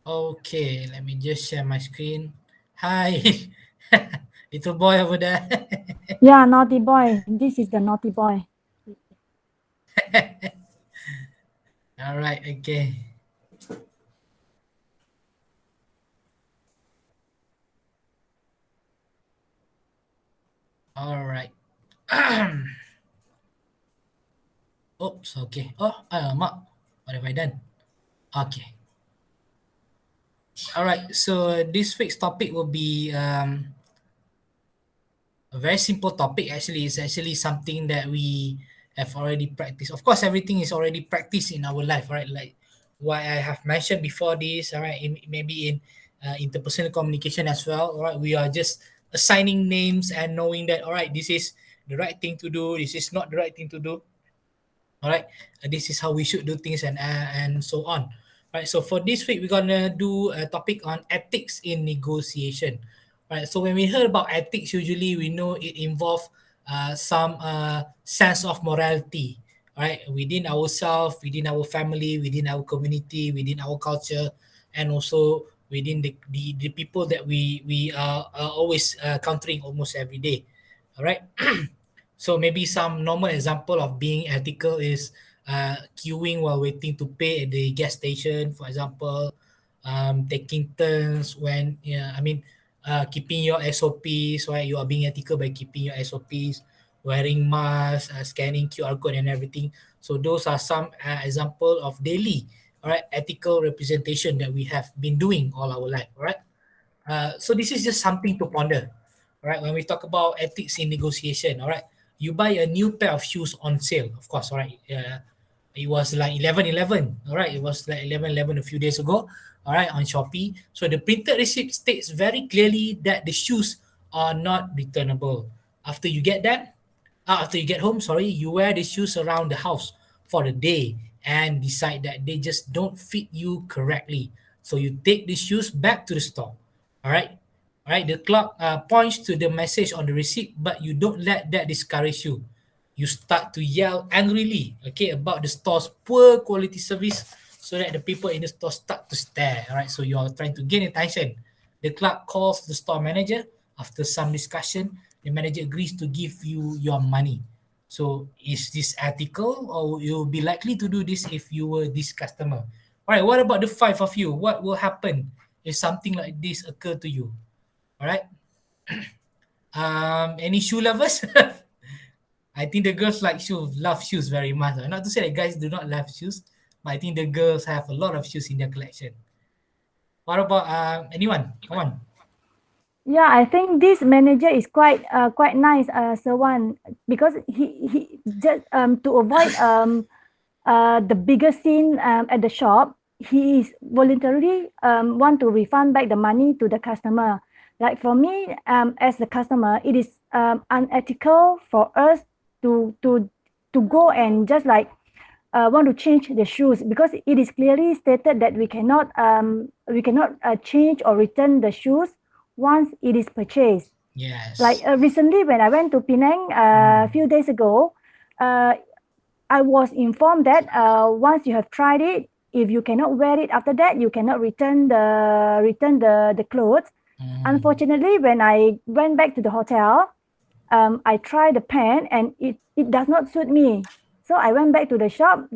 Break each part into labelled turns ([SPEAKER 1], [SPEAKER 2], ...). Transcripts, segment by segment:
[SPEAKER 1] Okay, let me just share my screen. Hi, little boy over there.
[SPEAKER 2] Yeah, naughty boy. This is the naughty boy.
[SPEAKER 1] All right, okay. All right. Oops, okay. Oh, alamak. What have I done? Okay. All right. So this week's topic will be a very simple topic. Actually, it's actually something that we have already practiced. Of course, everything is already practiced in our life, right? Like what I have mentioned before this. All right. Maybe in interpersonal communication as well. All right. We are just assigning names and knowing that all right, this is the right thing to do. This is not the right thing to do. All right, this is how we should do things and so on. All right, so for this week we're gonna do a topic on ethics in negotiation. All right, so when we heard about ethics, usually we know it involves some sense of morality, right, within ourselves, within our family, within our community, within our culture, and also within the people that we are always countering almost every day. All right. So maybe some normal example of being ethical is queuing while waiting to pay at the gas station, for example, taking turns when, yeah, I mean, keeping your SOPs, right? You are being ethical by keeping your SOPs, wearing masks, scanning QR code and everything. So those are some example of daily, all right, ethical representation that we have been doing all our life, all right? So this is just something to ponder, all right? When we talk about ethics in negotiation, all right, you buy a new pair of shoes on sale, of course, all right. It was like 11/11, all right. It was like 11/11 a few days ago, all right, on Shopee. So the printed receipt states very clearly that the shoes are not returnable. After you get that, after you get home, sorry, you wear the shoes around the house for the day and decide that they just don't fit you correctly. So you take the shoes back to the store. All right. All right. The clock points to the message on the receipt, but you don't let that discourage you. You start to yell angrily, okay, about the store's poor quality service so that the people in the store start to stare. All right. So you are trying to gain attention. The clerk calls the store manager. After some discussion, the manager agrees to give you your money. So is this ethical, or you'll be likely to do this if you were this customer? All right, what about the five of you? What will happen if something like this occur to you? All right. Any shoe lovers? I think the girls like shoes, love shoes very much. Not to say that guys do not love shoes, but I think the girls have a lot of shoes in their collection. What about anyone? Come on.
[SPEAKER 2] Yeah, I think this manager is quite nice, Serwan, because he just to avoid the bigger scene at the shop, he is voluntarily want to refund back the money to the customer. Like for me, as the customer, it is unethical for us to go and just like want to change the shoes, because it is clearly stated that we cannot change or return the shoes once it is purchased. Like
[SPEAKER 1] Yes.
[SPEAKER 2] recently when I went to Penang a few days ago, uh, I was informed that once you have tried it, if you cannot wear it after that, you cannot return the clothes. Unfortunately, when I went back to the hotel, I tried the pen and it does not suit me. So I went back to the shop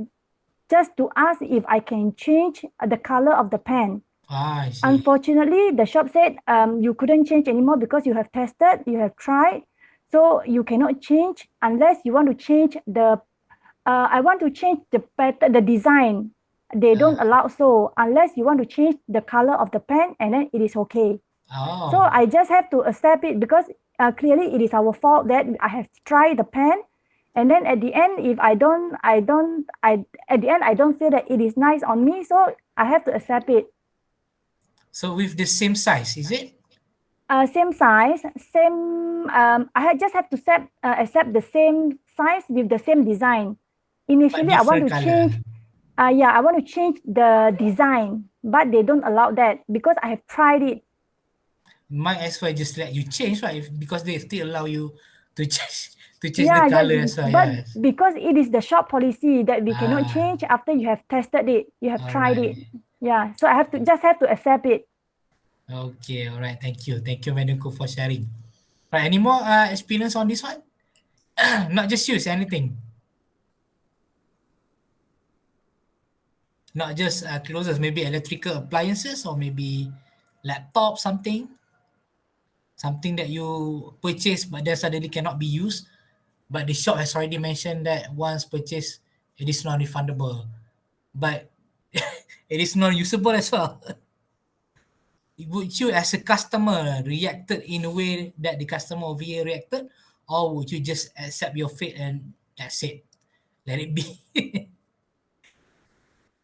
[SPEAKER 2] just to ask if I can change the color of the pen.
[SPEAKER 1] I see.
[SPEAKER 2] Unfortunately, the shop said you couldn't change anymore because you have tested, you have tried, so you cannot change unless you want to change the. I want to change the pattern, the design. They don't allow so unless you want to change the color of the pen, and then it is okay. So
[SPEAKER 1] Oh,
[SPEAKER 2] I just have to accept it because clearly it is our fault that I have tried the pen, and then at the end, if at the end I don't feel that it is nice on me, so I have to accept it.
[SPEAKER 1] so with the same size, is it?
[SPEAKER 2] Same size, same. Just have to accept the same size with the same design.
[SPEAKER 1] But
[SPEAKER 2] Initially, I want
[SPEAKER 1] different
[SPEAKER 2] to
[SPEAKER 1] color.
[SPEAKER 2] change. Yeah, I want to change the design, but they don't allow that because I have tried it.
[SPEAKER 1] Might as well just let you change, right? Because they still allow you to change the
[SPEAKER 2] Yeah, just
[SPEAKER 1] color as well.
[SPEAKER 2] but
[SPEAKER 1] Yes.
[SPEAKER 2] because it is the shop policy that we cannot
[SPEAKER 1] Ah,
[SPEAKER 2] change after you have tested it, you have
[SPEAKER 1] all
[SPEAKER 2] tried it.
[SPEAKER 1] right.
[SPEAKER 2] Yeah, so I have to accept it.
[SPEAKER 1] Okay, all right. Thank you, Madam Ko, for sharing. Right, any more experience on this one? Not just shoes, anything. Not just clothes, maybe electrical appliances or maybe laptop, something that you purchase but then suddenly cannot be used. But the shop has already mentioned that once purchased, it is non-refundable. But it is non-usable as well. Would you, as a customer, reacted in a way that the customer over here reacted, or would you just accept your fate and that's it, let it be?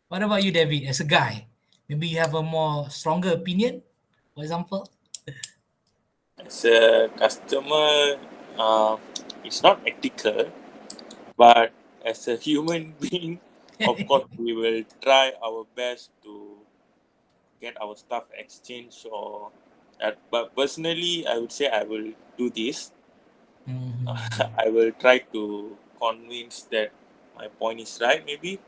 [SPEAKER 1] What about you, David, as a guy? Maybe you have a more stronger opinion, for example.
[SPEAKER 3] As a customer, it's not ethical, but as a human being, of course, we will try our best to get our stuff exchanged or that. But personally, I would say I will do this.
[SPEAKER 1] Mhm.
[SPEAKER 3] I will try to convince that my point is right, maybe,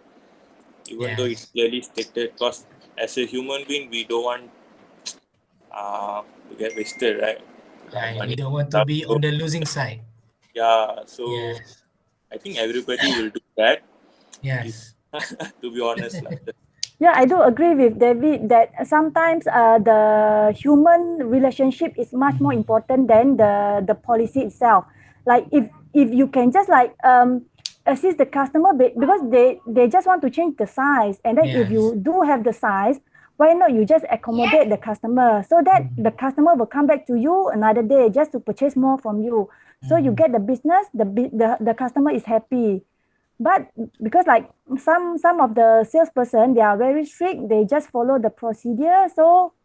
[SPEAKER 3] even though it's
[SPEAKER 1] Yes.
[SPEAKER 3] clearly stated. Because as a human being, we don't want to get wasted, right? Like
[SPEAKER 1] We
[SPEAKER 3] money.
[SPEAKER 1] don't want to be
[SPEAKER 3] So,
[SPEAKER 1] on the losing side.
[SPEAKER 3] yeah, so
[SPEAKER 1] Yes.
[SPEAKER 3] I think everybody will do that. If,
[SPEAKER 1] Yes.
[SPEAKER 3] to be honest, like
[SPEAKER 2] Yeah, I do agree with David that sometimes the human relationship is much more important than the policy itself. Like if you can just like assist the customer because they just want to change the size, and then if
[SPEAKER 1] Yes.
[SPEAKER 2] you do have the size, why not you just accommodate the customer so that the customer will come back to you another day just to purchase more from you. So you get the business, the customer is happy. But because like some of the salesperson, they are very strict, they just follow the procedure. So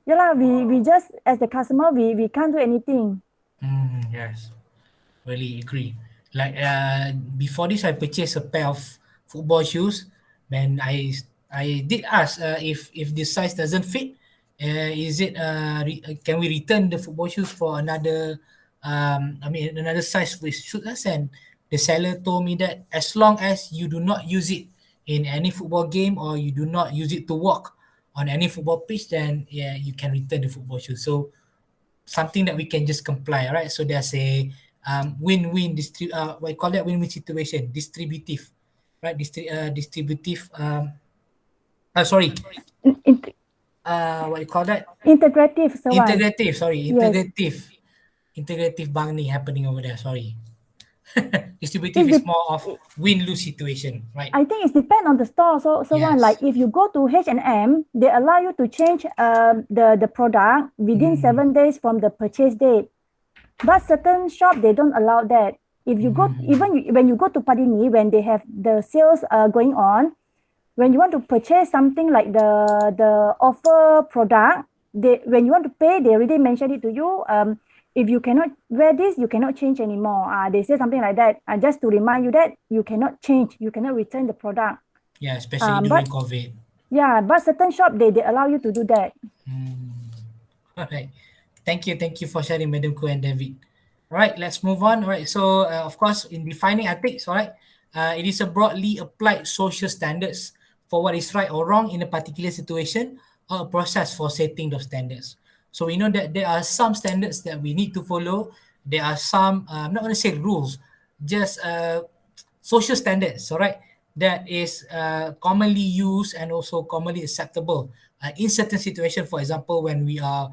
[SPEAKER 2] yeah lah, we just as the customer we can't do anything.
[SPEAKER 1] Yes. Really agree. Like before this, I purchased a pair of football shoes. Then I did ask if the size doesn't fit, is it can we return the football shoes for another I mean another size which suits us? And the seller told me that as long as you do not use it in any football game or you do not use it to walk on any football pitch, then yeah, you can return the football shoes. So something that we can just comply, right? So there's a win-win what you call that, win-win situation, distributive, right? Distributive sorry,
[SPEAKER 2] In-
[SPEAKER 1] what you call that,
[SPEAKER 2] Integrative, so one.
[SPEAKER 1] integrative, sorry,
[SPEAKER 2] Yes.
[SPEAKER 1] integrative bargaining happening over there, sorry. Distributive
[SPEAKER 2] It's
[SPEAKER 1] is
[SPEAKER 2] the
[SPEAKER 1] more of win-lose situation, right?
[SPEAKER 2] I think it's depend on the store. So one,
[SPEAKER 1] Yes.
[SPEAKER 2] like if you go to H&M, they allow you to change the product within 7 days from the purchase date. But certain shop they don't allow that. If you go when you go to Padini, when they have the sales going on, when you want to purchase something like the offer product, they when you want to pay, they already mentioned it to you. If you cannot wear this, you cannot change anymore. They say something like that. Just to remind you that you cannot change, you cannot return the product.
[SPEAKER 1] Yeah, especially
[SPEAKER 2] But
[SPEAKER 1] during COVID.
[SPEAKER 2] yeah, but certain shop they allow you to do that.
[SPEAKER 1] All right. Thank you for sharing, Madam Ko and David. All right, let's move on. All right, so of course, in defining ethics, all right, it is a broadly applied social standards for what is right or wrong in a particular situation or a process for setting those standards. So we know that there are some standards that we need to follow. There are some, I'm not going to say rules, just social standards, all right, that is commonly used and also commonly acceptable in certain situations. For example, when we are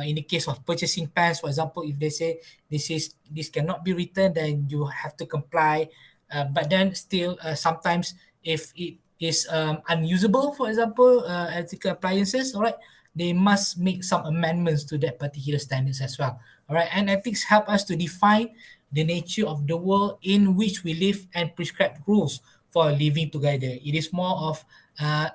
[SPEAKER 1] in the case of purchasing pants, for example, if they say this cannot be returned, then you have to comply. But then still, sometimes if it is unusable, for example, ethical appliances, all right, they must make some amendments to that particular standards as well. All right, and ethics help us to define the nature of the world in which we live and prescribe rules for living together. It is more of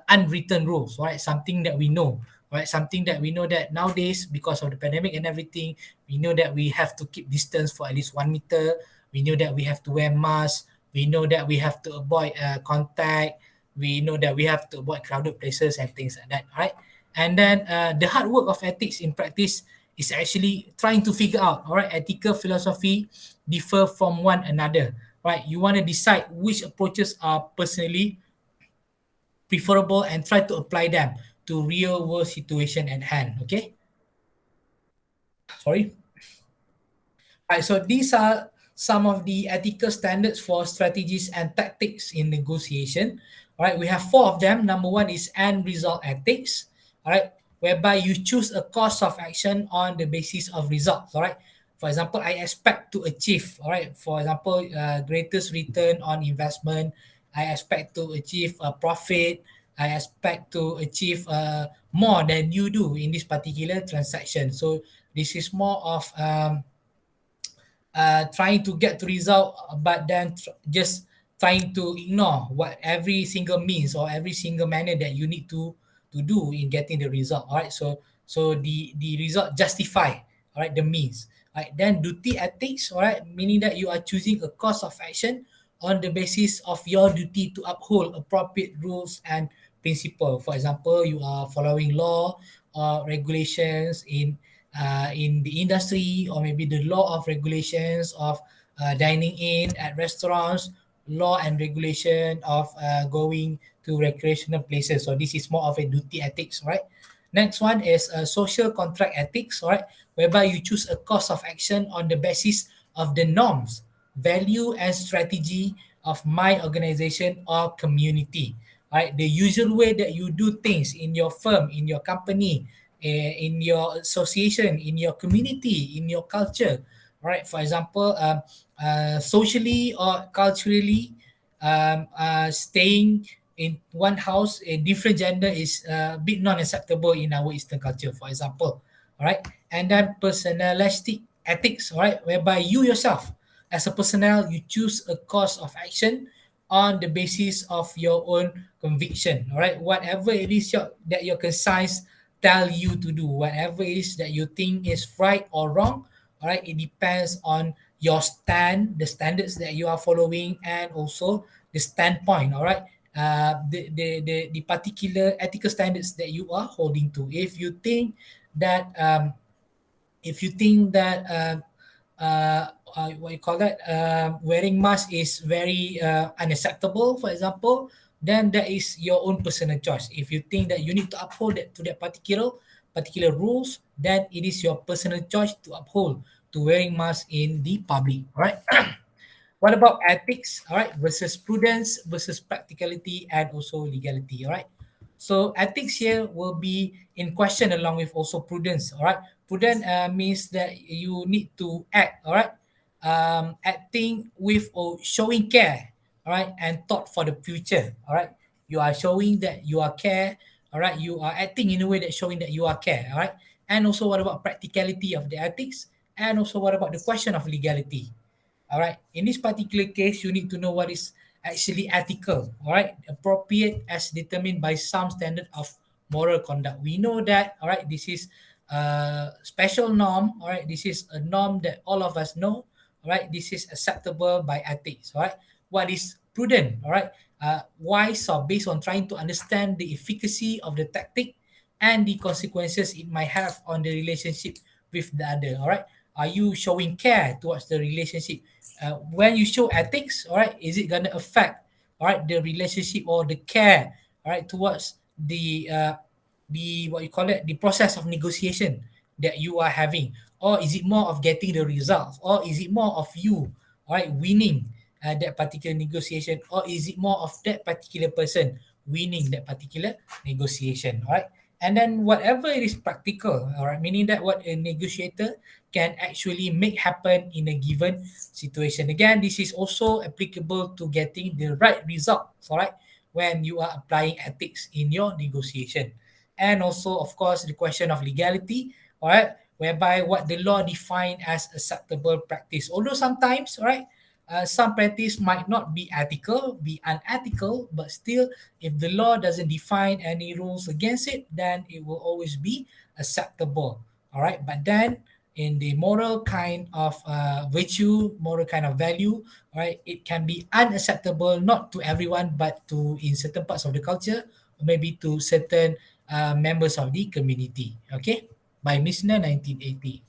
[SPEAKER 1] unwritten rules, right? Something that we know, right? Something that we know that nowadays, because of the pandemic and everything, we know that we have to keep distance for at least 1 meter. We know that we have to wear masks. We know that we have to avoid contact. We know that we have to avoid crowded places and things like that, right? And then the hard work of ethics in practice is actually trying to figure out, all right, ethical philosophy differ from one another, right? You want to decide which approaches are personally preferable and try to apply them to real world situation at hand. Okay. Sorry. Right, so these are some of the ethical standards for strategies and tactics in negotiation. All right, we have four of them. Number one is end result ethics. All right, whereby you choose a course of action on the basis of results. All right, for example, I expect to achieve. All right, for example, greatest return on investment. I expect to achieve a profit. I expect to achieve more than you do in this particular transaction. So this is more of trying to get to result, but then just trying to ignore what every single means or every single manner that you need to do in getting the result. All right, so the result justify, all right, the means. All right, then duty ethics, all right, meaning that you are choosing a course of action on the basis of your duty to uphold appropriate rules and principle. For example, you are following law or regulations in the industry, or maybe the law of regulations of dining in at restaurants, law and regulation of going to recreational places. So this is more of a duty ethics, right? Next one is social contract ethics, right? Whereby you choose a course of action on the basis of the norms, value, and strategy of my organization or community. Right, the usual way that you do things in your firm, in your company, in your association, in your community, in your culture. Right, for example, socially or culturally, staying in one house, a different gender is a bit non-acceptable in our Eastern culture, for example. All right, and then personalistic ethics, all right, whereby you yourself, as a personnel, you choose a course of action on the basis of your own conviction. All right, whatever it is that your conscience tell you to do, whatever it is that you think is right or wrong. All right, it depends on your stand, the standards that you are following, and also the standpoint. All right, the particular ethical standards that you are holding to. That if you think that what you call that, wearing mask is very unacceptable, for example, then that is your own personal choice. If you think that you need to uphold that to that particular rules, then it is your personal choice to uphold to wearing mask in the public. All right. What about ethics? All right, versus prudence versus practicality and also legality. All right. So ethics here will be in question along with also prudence. All right. Prudent means that you need to act. All right. Acting with or showing care. All right, and thought for the future. All right. You are showing that you are care. All right. You are acting in a way that showing that you are care. All right. And also, what about practicality of the ethics? And also, what about the question of legality? All right. In this particular case, you need to know what is actually ethical. All right. Appropriate as determined by some standard of moral conduct. We know that. All right. This is a special norm. All right. This is a norm that all of us know. All right. This is acceptable by ethics. All right. What is prudent? All right. Wise or based on trying to understand the efficacy of the tactic and the consequences it might have on the relationship with the other. All right. Are you showing care towards the relationship? When you show ethics, all right, is it gonna affect, all right, the relationship or the care, all right, towards the what you call it, the process of negotiation that you are having, or is it more of getting the results, or is it more of you, all right, winning that particular negotiation, or is it more of that particular person winning that particular negotiation, all right? And then whatever it is practical, all right, meaning that what a negotiator can actually make happen in a given situation. Again, this is also applicable to getting the right results, all right, when you are applying ethics in your negotiation. And also, of course, the question of legality, all right, whereby what the law define as acceptable practice. Although sometimes, all right, some practice might not be ethical, be unethical, but still, if the law doesn't define any rules against it, then it will always be acceptable. All right, but then in the moral kind of virtue, moral kind of value, right, it can be unacceptable not to everyone, but to in certain parts of the culture, or maybe to certain members of the community. Okay, by Misner 1980.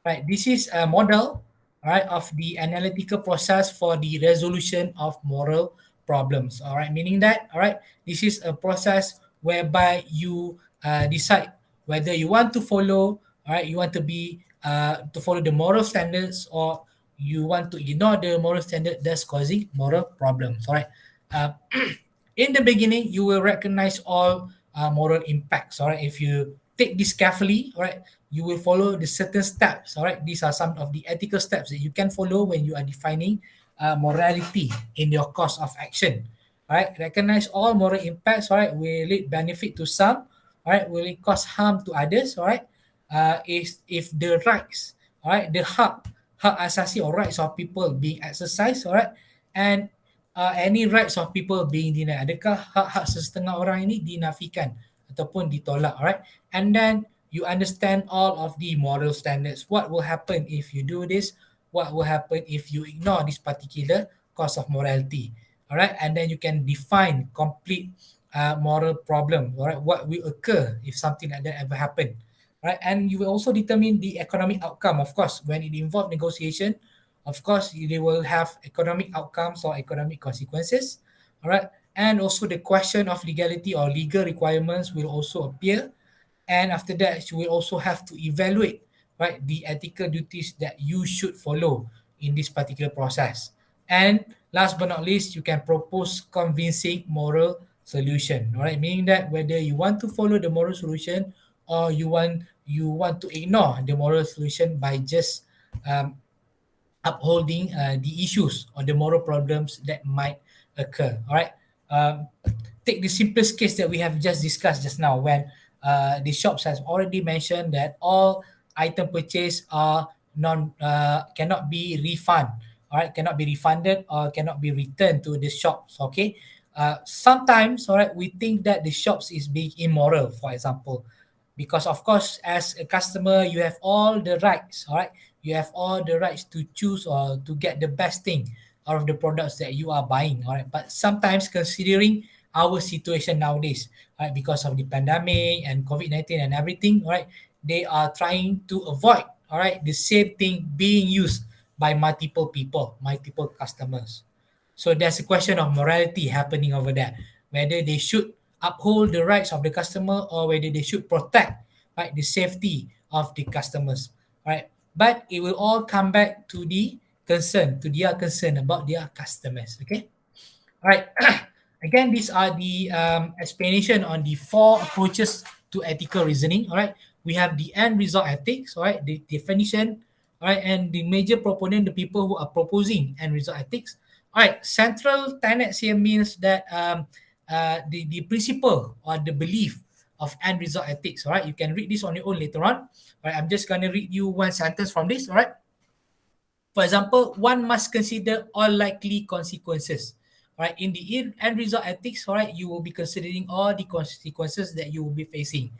[SPEAKER 1] Right, this is a model, right, of the analytical process for the resolution of moral problems. All right, meaning that, all right, this is a process whereby you decide whether you want to follow, all right, you want to be to follow the moral standards, or you want to ignore the moral standard that's causing moral problems. All right. Uh, in the beginning, you will recognize all moral impacts. All right. If you take this carefully, all right, you will follow the certain steps. All right. These are some of the ethical steps that you can follow when you are defining morality in your course of action. All right. Recognize all moral impacts. All right. Will it benefit to some? All right. Will it cause harm to others? All right. Is if the rights, all right, the hak asasi or rights of people being exercised, all right, and any rights of people being denied. Adakah hak-hak sesetengah orang ini dinafikan ataupun ditolak, alright? And then you understand all of the moral standards. What will happen if you do this? What will happen if you ignore this particular cause of morality? Alright, and then you can define complete moral problem. Alright, what will occur if something like that ever happen? Right, and you will also determine the economic outcome. Of course, when it involves negotiation, of course, they will have economic outcomes or economic consequences. All right. And also the question of legality or legal requirements will also appear. And after that, you will also have to evaluate, right, the ethical duties that you should follow in this particular process. And last but not least, you can propose convincing moral solution. All right, meaning that whether you want to follow the moral solution or you want to ignore the moral solution by just upholding the issues or the moral problems that might occur. All right. Take the simplest case that we have just discussed just now, when the shops has already mentioned that all item purchased are cannot be refunded. All right, cannot be refunded or cannot be returned to the shops. Okay. Sometimes, all right, we think that the shops is being immoral, for example, because of course, as a customer, you have all the rights. All right, you have all the rights to choose or to get the best thing out of the products that you are buying. All right, but sometimes considering our situation nowadays, right, because of the pandemic and COVID-19 and everything, all right, they are trying to avoid, all right, the same thing being used by multiple people, multiple customers. So there's a question of morality happening over there, whether they should uphold the rights of the customer or whether they should protect, right, the safety of the customers, right? But it will all come back to their concern about their customers. Okay, all right. Again, these are the explanation on the 4 approaches to ethical reasoning. All right, we have the end result ethics. All right, the definition. All right, and the major proponent, the people who are proposing end result ethics. All right, central tenets here means that the principle or the belief of end result ethics. All right, you can read this on your own later on. All right, I'm just going to read you one sentence from this. All right, for example, one must consider all likely consequences. All right, in the end result ethics, all right, you will be considering all the consequences that you will be facing.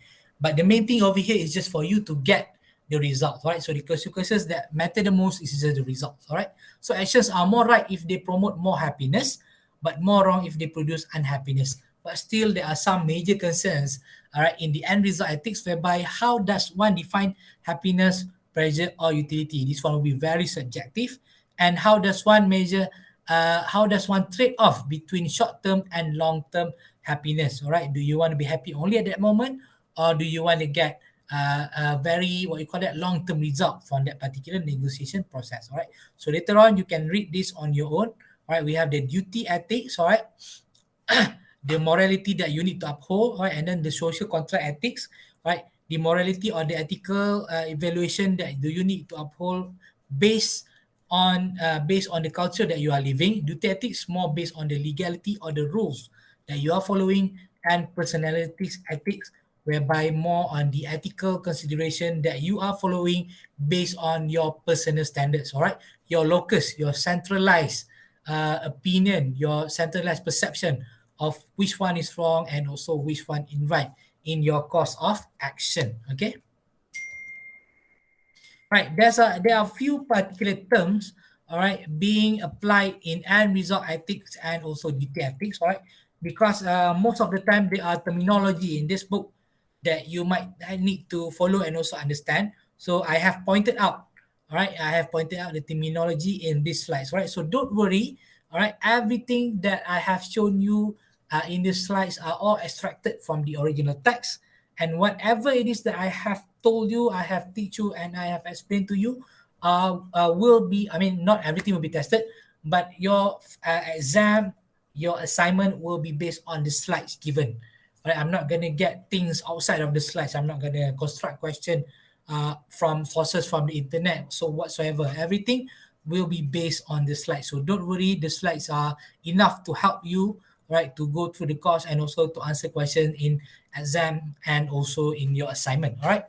[SPEAKER 1] But the main thing over here is just for you to get the results. All right, so the consequences that matter the most is just the results. All right, so actions are more right if they promote more happiness, but more wrong if they produce unhappiness. But still, there are some major concerns, all right, in the end result ethics, whereby how does one define happiness, pleasure, or utility? This one will be very subjective. And how does one measure, how does one trade off between short-term and long-term happiness? All right, do you want to be happy only at that moment, or do you want to get a very, what you call that, long-term result from that particular negotiation process? All right, so later on you can read this on your own. All right, we have the duty ethics. All right. The morality that you need to uphold, right, and then the social contract ethics, right, the morality or the ethical evaluation that do you need to uphold based on the culture that you are living. Duty ethics more based on the legality or the rules that you are following, and personalities ethics whereby more on the ethical consideration that you are following based on your personal standards. All right, your locus, your centralized opinion, your centralized perception of which one is wrong and also which one is right in your course of action. Okay. Right. There are few particular terms, all right, being applied in end result ethics and also duty ethics. All right, because most of the time there are terminology in this book that you might need to follow and also understand. So I have pointed out. All right, I have pointed out the terminology in these slides. All right, so don't worry. All right, everything that I have shown you in the slides are all extracted from the original text, and whatever it is that I have told you, I have teach you, and I have explained to you, will be. I mean, not everything will be tested, but your exam, your assignment will be based on the slides given. Right? I'm not gonna get things outside of the slides. I'm not gonna construct question from sources from the internet. So whatsoever, everything will be based on the slides. So don't worry, the slides are enough to help you, right, to go through the course and also to answer questions in exam and also in your assignment. All right.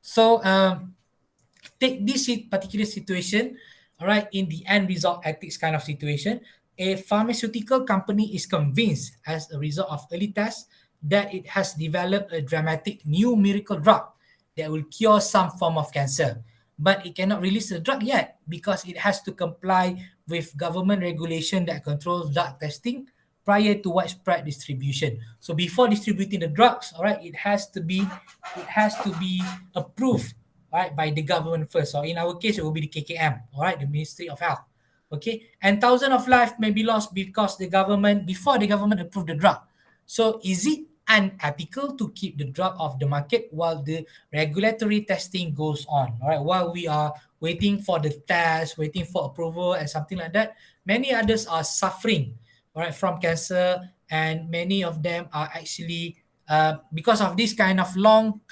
[SPEAKER 1] So take this particular situation, all right, in the end result ethics kind of situation, a pharmaceutical company is convinced as a result of early tests that it has developed a dramatic new miracle drug that will cure some form of cancer. But it cannot release the drug yet because it has to comply with government regulation that controls drug testing prior to widespread distribution. So before distributing the drugs, all right, it has to be approved, right, by the government first. So in our case, it will be the KKM, all right, the Ministry of Health. Okay, and thousands of lives may be lost because before the government approved the drug. So is it unethical to keep the drug off the market while the regulatory testing goes on? All right, while we are waiting for the test, waiting for approval and something like that, many others are suffering, all right, from cancer, and many of them are actually because of this kind of long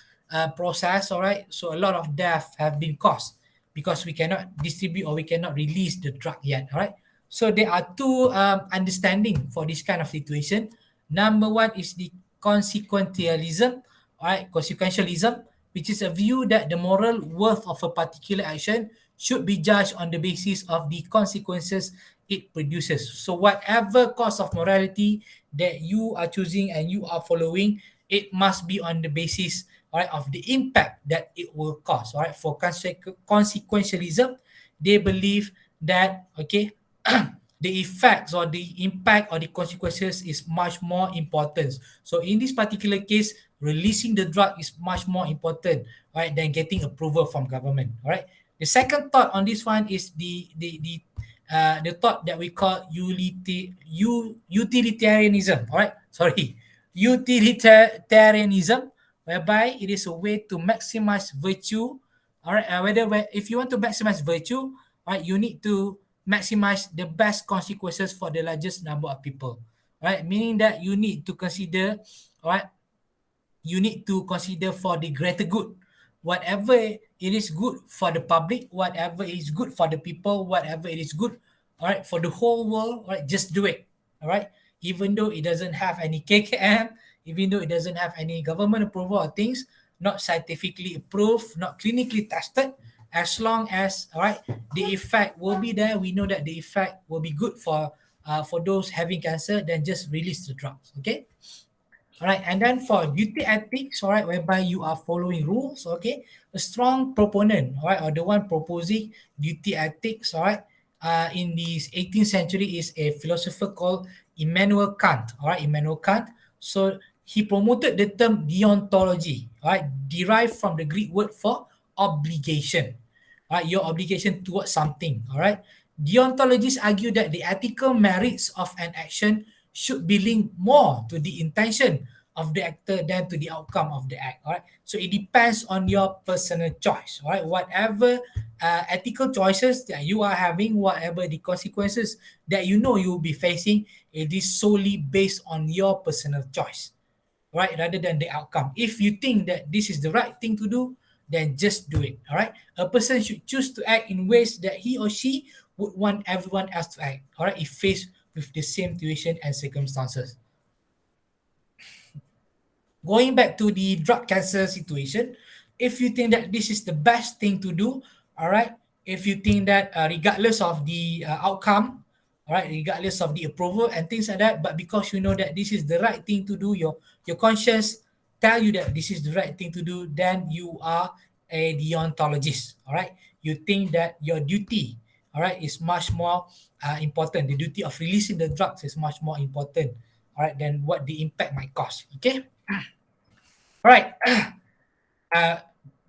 [SPEAKER 1] process, all right. So a lot of death have been caused because we cannot distribute or we cannot release the drug yet, all right. So there are two understanding for this kind of situation. Number one is the consequentialism, all right, consequentialism, which is a view that the moral worth of a particular action should be judged on the basis of the consequences it produces. So whatever course of morality that you are choosing and you are following, it must be on the basis, all right, of the impact that it will cause. All right, for consequentialism, they believe that, okay, the effects or the impact or the consequences is much more important. So in this particular case, releasing the drug is much more important, right, than getting approval from government. All right. The second thought on this one is the thought that we call utilitarianism. All right, sorry, utilitarianism, whereby it is a way to maximize virtue. All right, if you want to maximize virtue, all right, you need to maximize the best consequences for the largest number of people. Right, meaning that you need to consider, all right, you need to consider for the greater good. Whatever it is good for the public, whatever is good for the people, whatever it is good, all right, for the whole world, all right, just do it. All right, even though it doesn't have any KKM, even though it doesn't have any government approval or things, not scientifically approved, not clinically tested, as long as, all right, the effect will be there, we know that the effect will be good for those having cancer, then just release the drugs. Okay. All right, and then for duty ethics, all right, whereby you are following rules, okay, a strong proponent, all right, or the one proposing duty ethics, all right, in the 18th century is a philosopher called Immanuel Kant, all right, Immanuel Kant. So he promoted the term deontology, all right, derived from the Greek word for obligation, all right, your obligation towards something, all right. Deontologists argue that the ethical merits of an action should be linked more to the intention of the actor than to the outcome of the act. All right. So it depends on your personal choice. All right. Whatever ethical choices that you are having, whatever the consequences that you know you will be facing, it is solely based on your personal choice, right? Rather than the outcome. If you think that this is the right thing to do, then just do it. All right. A person should choose to act in ways that he or she would want everyone else to act. All right. If faced with the same situation and circumstances. Going back to the drug cancer situation, if you think that this is the best thing to do, all right, if you think that regardless of the outcome, all right, regardless of the approval and things like that, but because you know that this is the right thing to do, your conscience tell you that this is the right thing to do, then you are a deontologist, all right. You think that your duty, all right, is much more important. The duty of releasing the drugs is much more important, all right, than what the impact might cause. Okay. All right.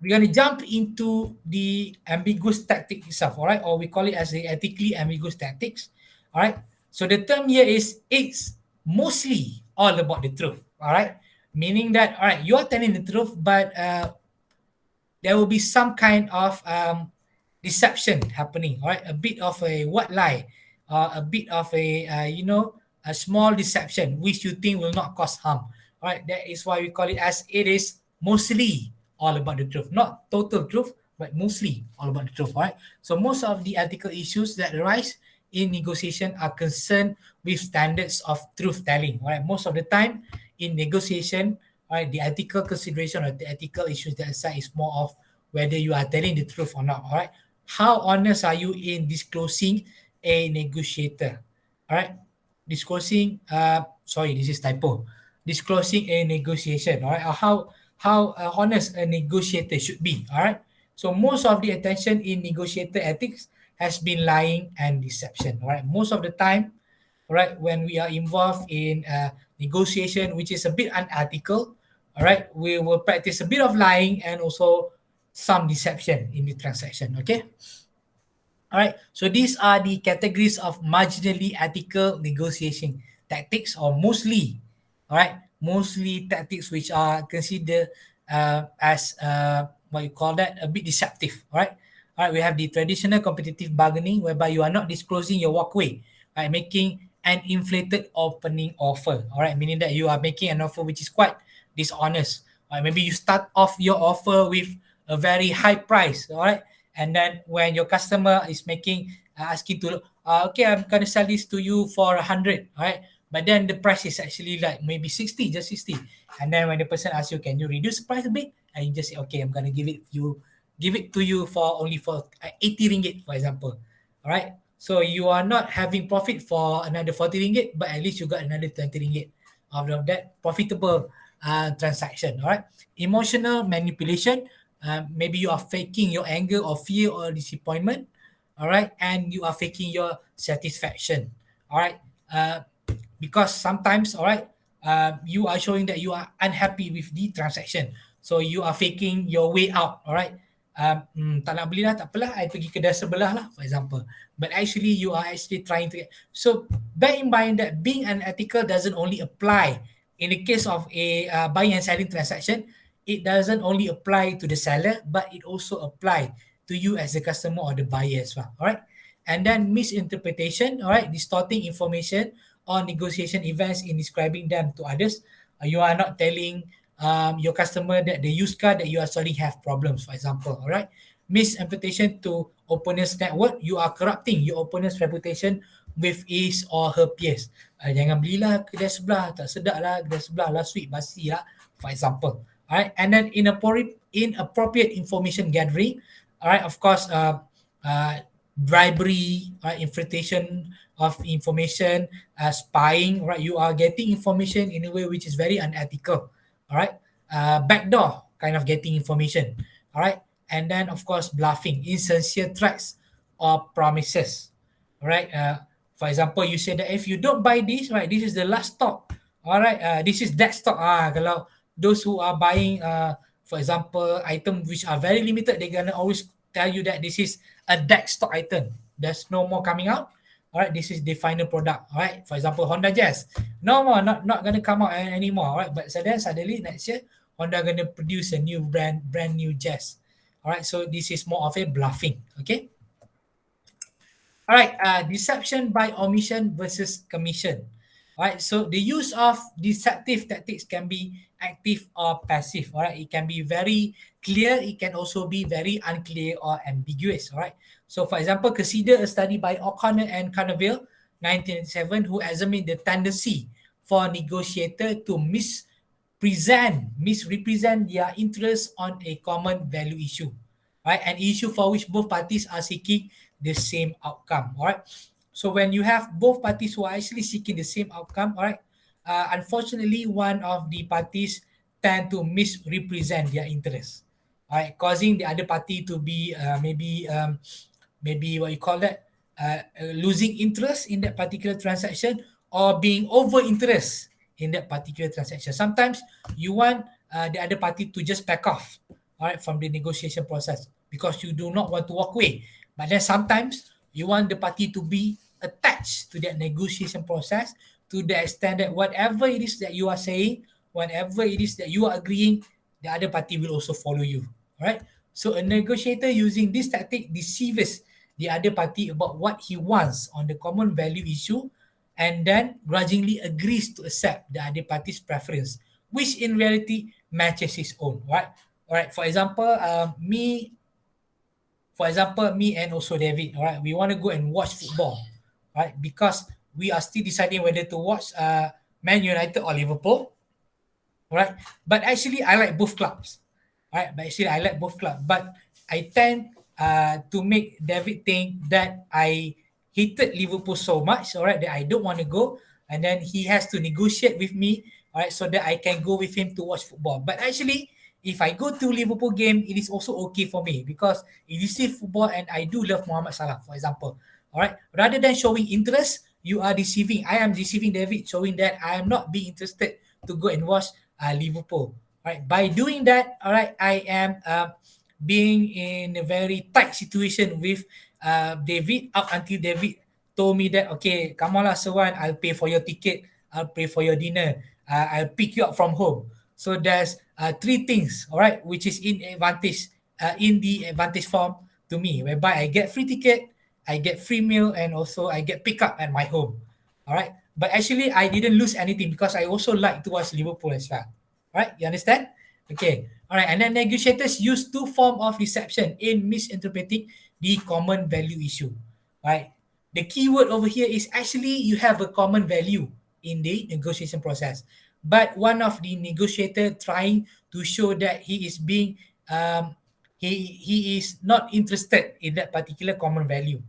[SPEAKER 1] We're going to jump into the ambiguous tactic itself, all right, or we call it as the ethically ambiguous tactics. All All right. So the term here is it's mostly all about the truth. All right. Meaning that, all right, you are telling the truth, but there will be some kind of deception happening. All right. A bit of a white lie, a bit of a, a small deception which you think will not cause harm. All right. That is why we call it as it is mostly all about the truth, not total truth, but mostly all about the truth. All right. So most of the ethical issues that arise in negotiation are concerned with standards of truth telling. All right. Most of the time in negotiation, all right, the ethical consideration or the ethical issues that aside is more of whether you are telling the truth or not. All right. How honest are you in disclosing a negotiator? All right. Disclosing, sorry, this is typo. Disclosing a negotiation. All right. Or how honest a negotiator should be. All right. So most of the attention in negotiator ethics has been lying and deception. All right. Most of the time, all right, when we are involved in negotiation, which is a bit unethical, all right, we will practice a bit of lying and also some deception in the transaction. Okay. All right. So these are the categories of marginally ethical negotiation tactics, or mostly, all right, mostly tactics which are considered as what you call that, a bit deceptive. All right. All right. We have the traditional competitive bargaining, whereby you are not disclosing your walkway, right, making an inflated opening offer. All right, meaning that you are making an offer which is quite dishonest. All right, maybe you start off your offer with a very high price. All right, and then when your customer is making asking to okay, I'm gonna sell this to you for 100, all right, but then the price is actually like maybe 60, just 60, and then when the person asks you, can you reduce the price a bit, and you just say, okay, I'm gonna give it to you for only for 80 ringgit, for example. All right, so you are not having profit for another 40 ringgit, but at least you got another 20 ringgit out of that profitable transaction. All right, emotional manipulation. Maybe you are faking your anger or fear or disappointment, all right, and you are faking your satisfaction, all right, because sometimes, all right, you are showing that you are unhappy with the transaction, so you are faking your way out, all right. Tak nak beli lah, tak apalah, I pergi kedai sebelah lah, for example, but actually you are actually trying to get. So bear in mind that being unethical doesn't only apply in the case of a buying and selling transaction. It doesn't only apply to the seller, but it also apply to you as the customer or the buyer as well. All right. And then misinterpretation, all right, distorting information on negotiation events in describing them to others. You are not telling your customer that the used car that you are selling have problems, for example. All right. Misinterpretation to opponent's network. You are corrupting your opponent's reputation with his or her peers. Jangan belilah kedai sebelah, tak sedap lah kedai sebelah, last week basi lah, for example. All right, and then inappropriate information gathering. All right, of course, bribery, infiltration of information, spying. Right, you are getting information in a way which is very unethical. All right, backdoor kind of getting information. All right, and then of course bluffing, insincere threats or promises. All right, for example, you say that if you don't buy this, right, this is the last stock. All right, this is that stock. Kalau those who are buying, for example, items which are very limited, they're gonna always tell you that this is a dead stock item. There's no more coming out. All right, this is the final product. All right, for example, Honda Jazz, no more, not gonna come out anymore. All right, but then suddenly next year, Honda gonna produce a new brand new Jazz. All right, so this is more of a bluffing. Okay. All right, deception by omission versus commission. All right, so the use of deceptive tactics can be active or passive. All right, it can be very clear, it can also be very unclear or ambiguous. All right, so for example, consider a study by O'Connor and Carnevale, 1987, who examined the tendency for negotiator to misrepresent their interests on a common value issue. Right, an issue for which both parties are seeking the same outcome. All right. So when you have both parties who are actually seeking the same outcome, all right, unfortunately, one of the parties tend to misrepresent their interests, all right, causing the other party to be maybe what you call that, losing interest in that particular transaction or being over interest in that particular transaction. Sometimes you want the other party to just back off, all right, from the negotiation process because you do not want to walk away. But then sometimes you want the party to be attached to that negotiation process to the extent that whatever it is that you are saying, whatever it is that you are agreeing, the other party will also follow you. All right. So a negotiator using this tactic deceives the other party about what he wants on the common value issue, and then grudgingly agrees to accept the other party's preference, which in reality matches his own. Right. All right. Me and also David, all right, we want to go and watch football, right? Because we are still deciding whether to watch Man United or Liverpool, right? But actually, I like both clubs, right? But I tend to make David think that I hated Liverpool so much, all right, that I don't want to go, and then he has to negotiate with me, all right, so that I can go with him to watch football. But actually, if I go to Liverpool game, it is also okay for me because it is still football, and I do love Mohamed Salah, for example. All right, rather than showing interest, you are deceiving. I am deceiving David, showing that I am not being interested to go and watch Liverpool. Right, by doing that, all right, I am being in a very tight situation with David up until David told me that, okay, come on lah, Sewan, I'll pay for your ticket, I'll pay for your dinner, I'll pick you up from home. So there's three things, all right, which is in the advantage form to me, whereby I get free ticket, I get free meal, and also I get pick up at my home. All right. But actually, I didn't lose anything because I also like to watch Liverpool as well. Right? You understand? Okay. All right. And then negotiators use two forms of deception in misinterpreting the common value issue. Right? The key word over here is actually you have a common value in the negotiation process. But one of the negotiator trying to show that he is being he is not interested in that particular common value.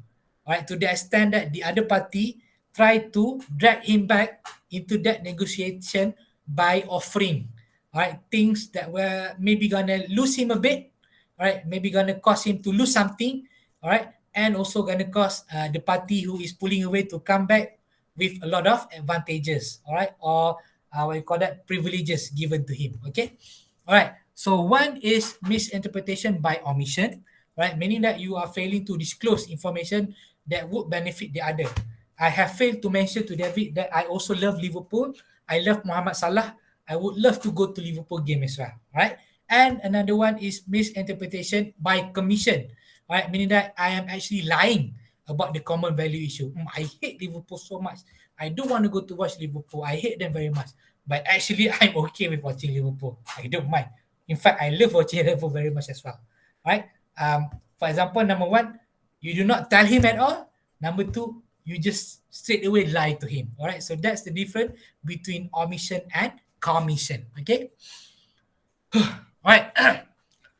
[SPEAKER 1] Right? To the extent that the other party try to drag him back into that negotiation by offering, right, things that were maybe gonna lose him a bit, right, maybe gonna cause him to lose something, all right, and also gonna cause the party who is pulling away to come back with a lot of advantages, all right, or what you call that, privileges given to him. Okay, all right. So one is misinterpretation by omission, right, meaning that you are failing to disclose information that would benefit the other. I have failed to mention to David that I also love Liverpool. I love Mohamed Salah. I would love to go to Liverpool game as well, right? And another one is misinterpretation by commission, right? Meaning that I am actually lying about the common value issue. I hate Liverpool so much. I don't want to go to watch Liverpool. I hate them very much. But actually, I'm okay with watching Liverpool. I don't mind. In fact, I love watching Liverpool very much as well, right? For example, number one, you do not tell him at all. Number two, you just straight away lie to him. All right. So that's the difference between omission and commission. Okay. All right.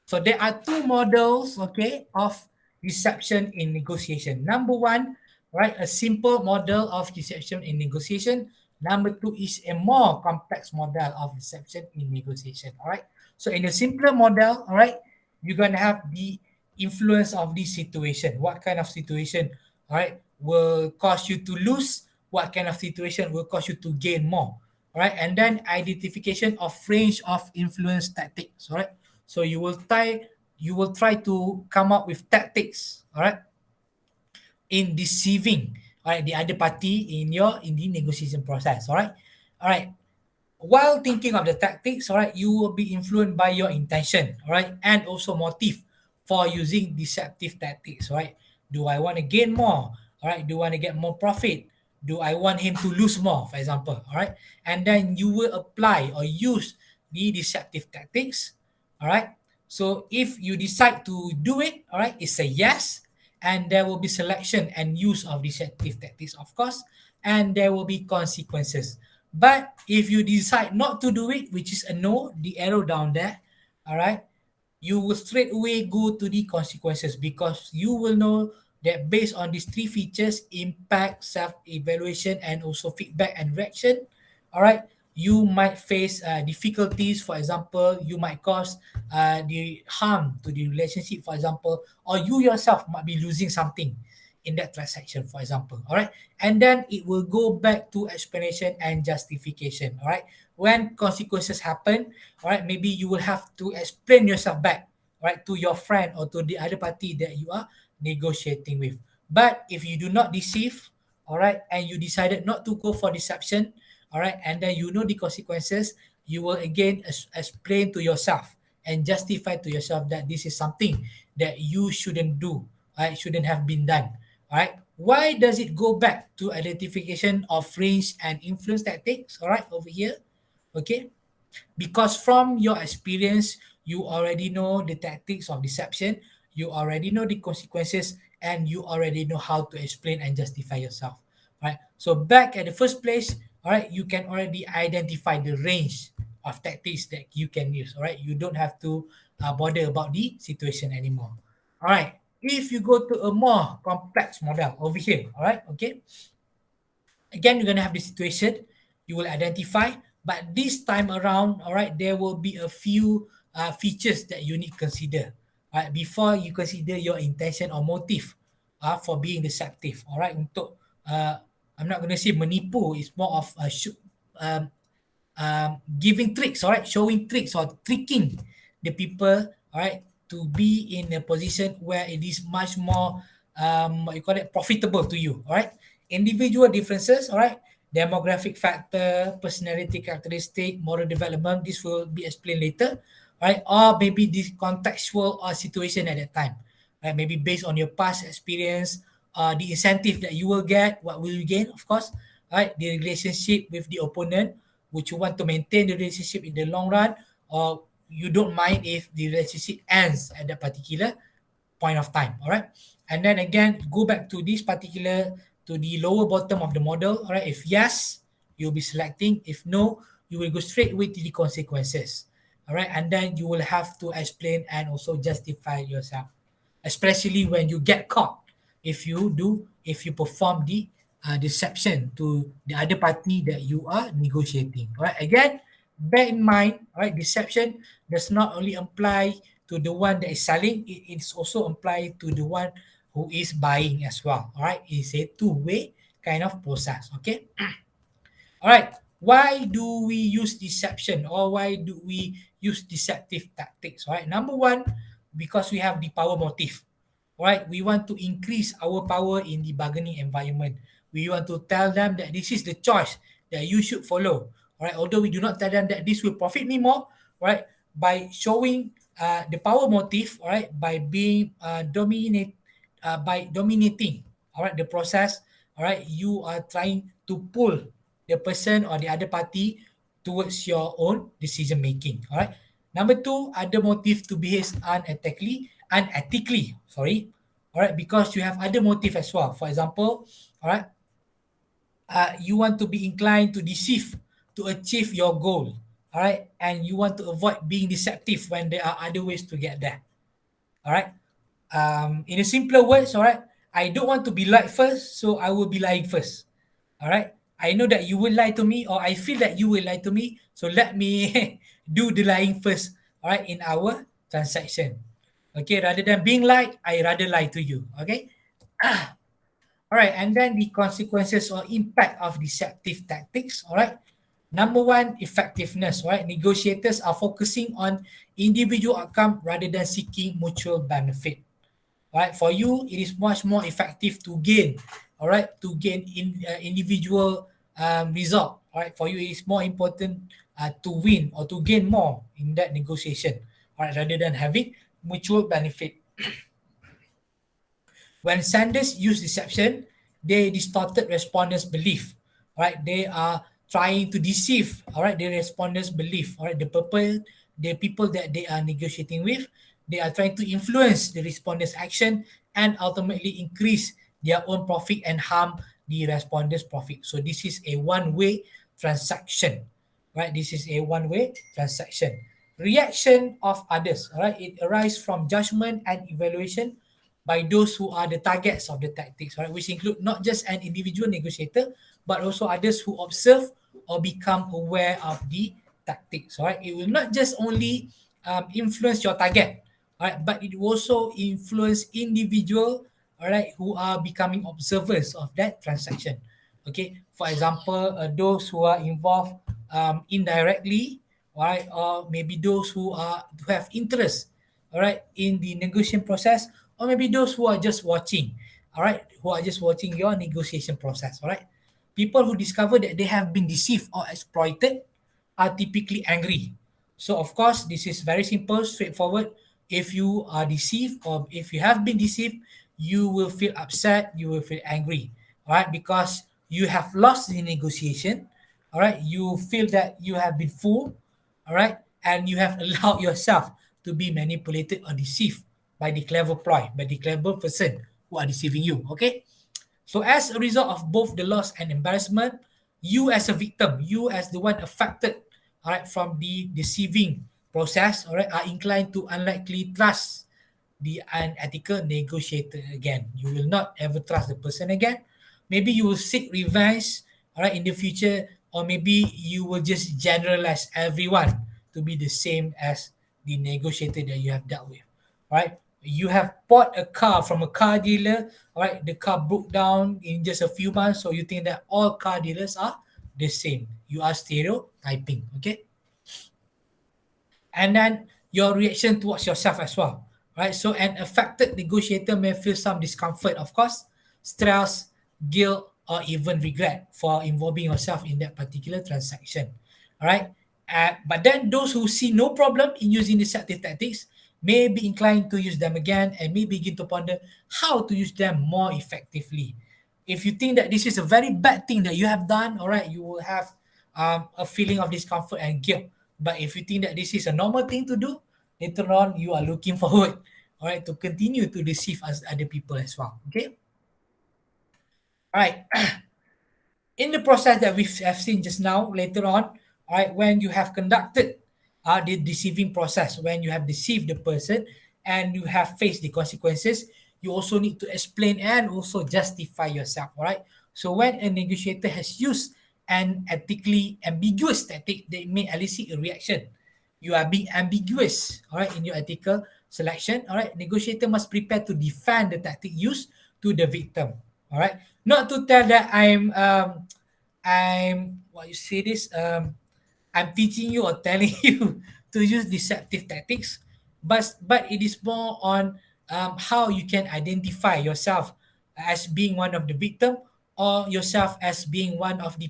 [SPEAKER 1] So there are two models, okay, of deception in negotiation. Number one, right, a simple model of deception in negotiation. Number two is a more complex model of deception in negotiation. All right. So in a simpler model, all right, you're gonna have the influence of this situation. What kind of situation, all right, will cause you to lose, what kind of situation will cause you to gain more, all right, and then identification of range of influence tactics, all right. So you will try to come up with tactics, all right, in deceiving, all right, the other party in the negotiation process, all right. While thinking of the tactics, all right, you will be influenced by your intention, all right, and also motive for using deceptive tactics, right? Do I want to gain more? All right. Do I want to get more profit? Do I want him to lose more, for example? All right. And then you will apply or use the deceptive tactics. All right. So if you decide to do it, all right, it's a yes. And there will be selection and use of deceptive tactics, of course. And there will be consequences. But if you decide not to do it, which is a no, the arrow down there, all right, you will straight away go to the consequences because you will know that based on these three features, impact, self-evaluation, and also feedback and reaction, all right, you might face difficulties. For example, you might cause the harm to the relationship, for example, or you yourself might be losing something in that transaction, for example, all right, and then it will go back to explanation and justification, all right. When consequences happen, all right, maybe you will have to explain yourself back, right, to your friend or to the other party that you are negotiating with. But if you do not deceive, all right, and you decided not to go for deception, all right, and then you know the consequences, you will again explain to yourself and justify to yourself that this is something that you shouldn't do, right, shouldn't have been done, all right. Why does it go back to identification of range and influence tactics, all right, over here? Okay, because from your experience you already know the tactics of deception, you already know the consequences, and you already know how to explain and justify yourself, right? So back at the first place, all right, you can already identify the range of tactics that you can use, all right, you don't have to bother about the situation anymore, all right. If you go to a more complex model over here, all right, okay, again you're going to have the situation you will identify, but this time around, all right, there will be a few features that you need to consider, right, before you consider your intention or motive for being deceptive, all right, untuk I'm not going to say menipu, it's more of um, giving tricks, all right, showing tricks or tricking the people, all right, to be in a position where it is much more, what you call it, profitable to you, all right. Individual differences, all right, demographic factor, personality characteristic, moral development, this will be explained later, right, or maybe this contextual or situation at that time, right, maybe based on your past experience, the incentive that you will get, what will you gain, of course, right, the relationship with the opponent, would you want to maintain the relationship in the long run, or you don't mind if the relationship ends at that particular point of time, all right. And then again go back to this particular, to the lower bottom of the model, all right, if yes, you'll be selecting, if no, you will go straight with the consequences, all right, and then you will have to explain and also justify yourself, especially when you get caught, if you perform the deception to the other party that you are negotiating, all right. Again, bear in mind, all right, deception does not only apply to the one that is selling, it is also apply to the one who is buying as well, all right. It's a two-way kind of process, okay. All right, why do we use deception, or why do we use deceptive tactics, all right? Number one, because we have the power motive, all right. We want to increase our power in the bargaining environment. We want to tell them that this is the choice that you should follow, all right, although we do not tell them that this will profit me more, right, by showing the power motive, all right, by being by dominating, all right, the process, all right, you are trying to pull the person or the other party towards your own decision making, all right. Number two, other motive to behave unethically, sorry, all right, because you have other motive as well. For example, all right, you want to be inclined to deceive to achieve your goal, all right, and you want to avoid being deceptive when there are other ways to get there, all right. In a simpler words, all right, I don't want to be lied first, so I will be lying first, all right. I know that you will lie to me, or I feel that you will lie to me, so let me do the lying first, all right, in our transaction, okay. Rather than being lied, I rather lie to you, okay. All right, and then the consequences or impact of deceptive tactics. All right, number one, effectiveness. Right, negotiators are focusing on individual outcome rather than seeking mutual benefit. All right, for you, it is much more effective to gain. All right, to gain individual result. All right, for you, it is more important to win or to gain more in that negotiation. All right, rather than having mutual benefit. When senders use deception, they distorted respondents' belief. Right? They are trying to deceive, all right, the respondents' belief. All right, the people that they are negotiating with, they are trying to influence the respondents' action and ultimately increase their own profit and harm the respondents' profit. So this is a one-way transaction. Right? This is a one-way transaction. Reaction of others. All right, it arises from judgment and evaluation by those who are the targets of the tactics, right? Which include not just an individual negotiator, but also others who observe or become aware of the tactics, right? It will not just only influence your target, right? But it will also influence individual, all right, who are becoming observers of that transaction. Okay, for example, those who are involved indirectly, right, or maybe those who have interest, all right, in the negotiation process, or maybe those who are just watching. all right, who are just watching your negotiation process, all right? People who discover that they have been deceived or exploited are typically angry. So of course, this is very simple, straightforward. If you are deceived or if you have been deceived, you will feel upset, you will feel angry, all right, because you have lost the negotiation, all right? You feel that you have been fooled, all right, and you have allowed yourself to be manipulated or deceived by the clever ploy, by the clever person who are deceiving you, okay? So as a result of both the loss and embarrassment, you as a victim, you as the one affected, all right, from the deceiving process, all right, are inclined to unlikely trust the unethical negotiator again. You will not ever trust the person again. Maybe you will seek revenge, all right, in the future, or maybe you will just generalize everyone to be the same as the negotiator that you have dealt with, all right? You have bought a car from a car dealer, all right? The car broke down in just a few months, so you think that all car dealers are the same. You are stereotyping, okay? And then your reaction towards yourself as well, right? So an affected negotiator may feel some discomfort, of course, stress, guilt, or even regret for involving yourself in that particular transaction, all right? But then those who see no problem in using deceptive tactics may be inclined to use them again and may begin to ponder how to use them more effectively. If you think that this is a very bad thing that you have done, all right, you will have a feeling of discomfort and guilt. But if you think that this is a normal thing to do, later on you are looking forward, all right, to continue to deceive us other people as well. Okay. All right. In the process that we have seen just now, later on, all right, when you have conducted the deceiving process, when you have deceived the person and you have faced the consequences, you also need to explain and also justify yourself, all right? So when a negotiator has used an ethically ambiguous tactic, they may elicit a reaction. You are being ambiguous, all right, in your ethical selection, all right? Negotiator must prepare to defend the tactic used to the victim, all right? Not to tell that I'm what you say this I'm teaching you or telling you to use deceptive tactics, but it is more on how you can identify yourself as being one of the victim or yourself as being one of the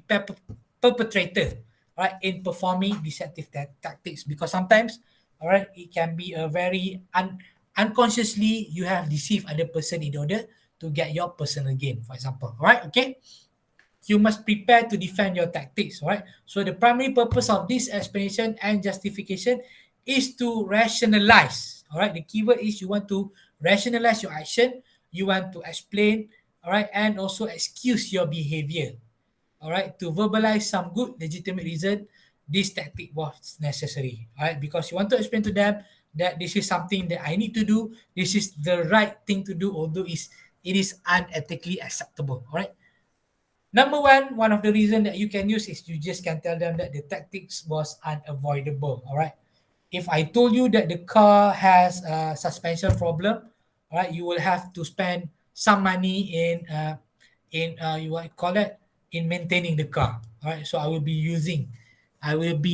[SPEAKER 1] perpetrator, right, in performing deceptive tactics. Because sometimes, all right, it can be a very unconsciously you have deceived other person in order to get your personal gain, for example. All right, okay. You must prepare to defend your tactics, right? So the primary purpose of this explanation and justification is to rationalize, all right? The keyword is you want to rationalize your action, you want to explain, all right, and also excuse your behavior, all right, to verbalize some good legitimate reason this tactic was necessary, all right, because you want to explain to them that this is something that I need to do, this is the right thing to do, although it is unethically acceptable, all right. Number one of the reason that you can use is you just can tell them that the tactics was unavoidable. All right. If I told you that the car has a suspension problem, all right, you will have to spend some money in you what you call it, in maintaining the car. All right. So I will be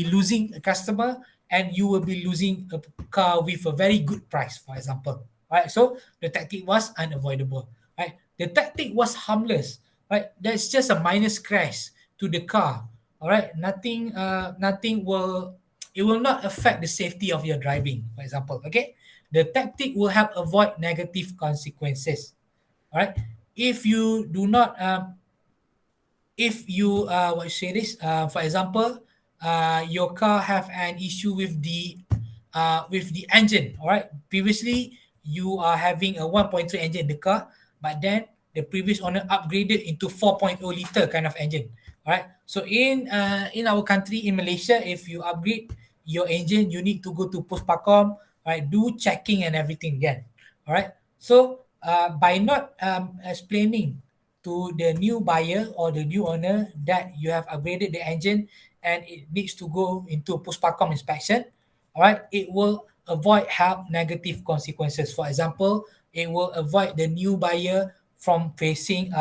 [SPEAKER 1] losing a customer, and you will be losing a car with a very good price, for example. All right. So the tactic was unavoidable. All right. The tactic was harmless, right? That's just a minor scratch to the car, all right? Nothing will, it will not affect the safety of your driving, for example, okay? The tactic will help avoid negative consequences, all right? If you do not if you what you say this for example, your car have an issue with the engine, all right? Previously you are having a 1.3 engine in the car, but then the previous owner upgraded into 4.0 liter kind of engine, all right? So in our country, in Malaysia, if you upgrade your engine, you need to go to Puspakom, right? Do checking and everything again, all right? So by not explaining to the new buyer or the new owner that you have upgraded the engine and it needs to go into Puspakom inspection, all right, it will avoid have negative consequences. For example, it will avoid the new buyer from facing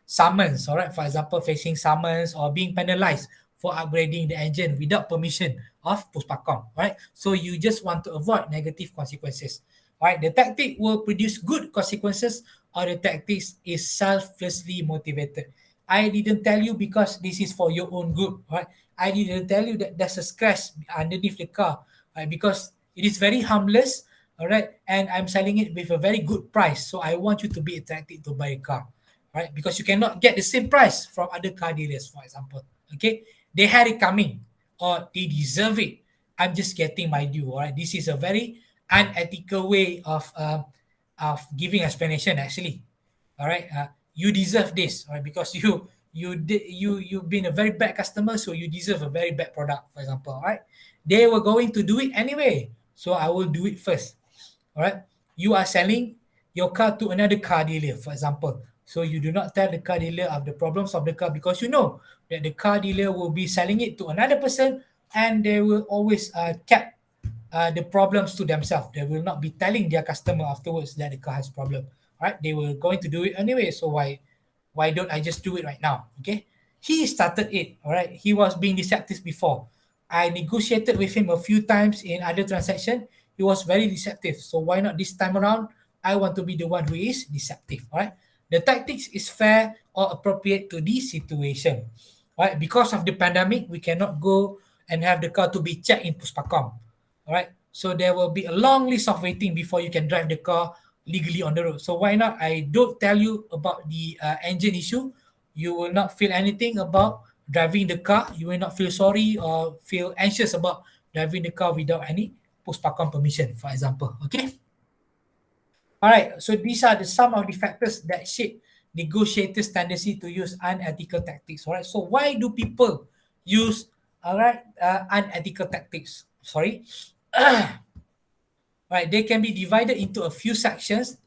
[SPEAKER 1] summons, all right, for example, facing summons or being penalized for upgrading the engine without permission of Puspakom, right? So you just want to avoid negative consequences, right? The tactic will produce good consequences or the tactics is selflessly motivated. I didn't tell you because this is for your own good, right? I didn't tell you that there's a scratch underneath the car, right? Because it is very harmless, all right, and I'm selling it with a very good price. So I want you to be attracted to buy a car, right? Because you cannot get the same price from other car dealers, for example. Okay, they had it coming, or they deserve it. I'm just getting my due. All right, this is a very unethical way of giving explanation. Actually, all right, you deserve this, all right, because you've been a very bad customer, so you deserve a very bad product, for example. All right, they were going to do it anyway, so I will do it first. All right, you are selling your car to another car dealer, for example. So you do not tell the car dealer of the problems of the car because you know that the car dealer will be selling it to another person and they will always cap the problems to themselves. They will not be telling their customer afterwards that the car has problem. Right? They were going to do it anyway. So why don't I just do it right now? Okay. He started it. All right. He was being deceptive before. I negotiated with him a few times in other transaction. He was very deceptive. So why not this time around? I want to be the one who is deceptive. All right. The tactics is fair or appropriate to this situation. Right? Because of the pandemic, we cannot go and have the car to be checked in Puspacom. All right. So there will be a long list of waiting before you can drive the car legally on the road. So why not? I don't tell you about the engine issue. You will not feel anything about driving the car. You will not feel sorry or feel anxious about driving the car without any Puspacom permission, for example. Okay. All right. So these are some of the factors that shape negotiators' tendency to use unethical tactics. All right. So why do people use unethical tactics? Sorry. Right, they can be divided into a few sections.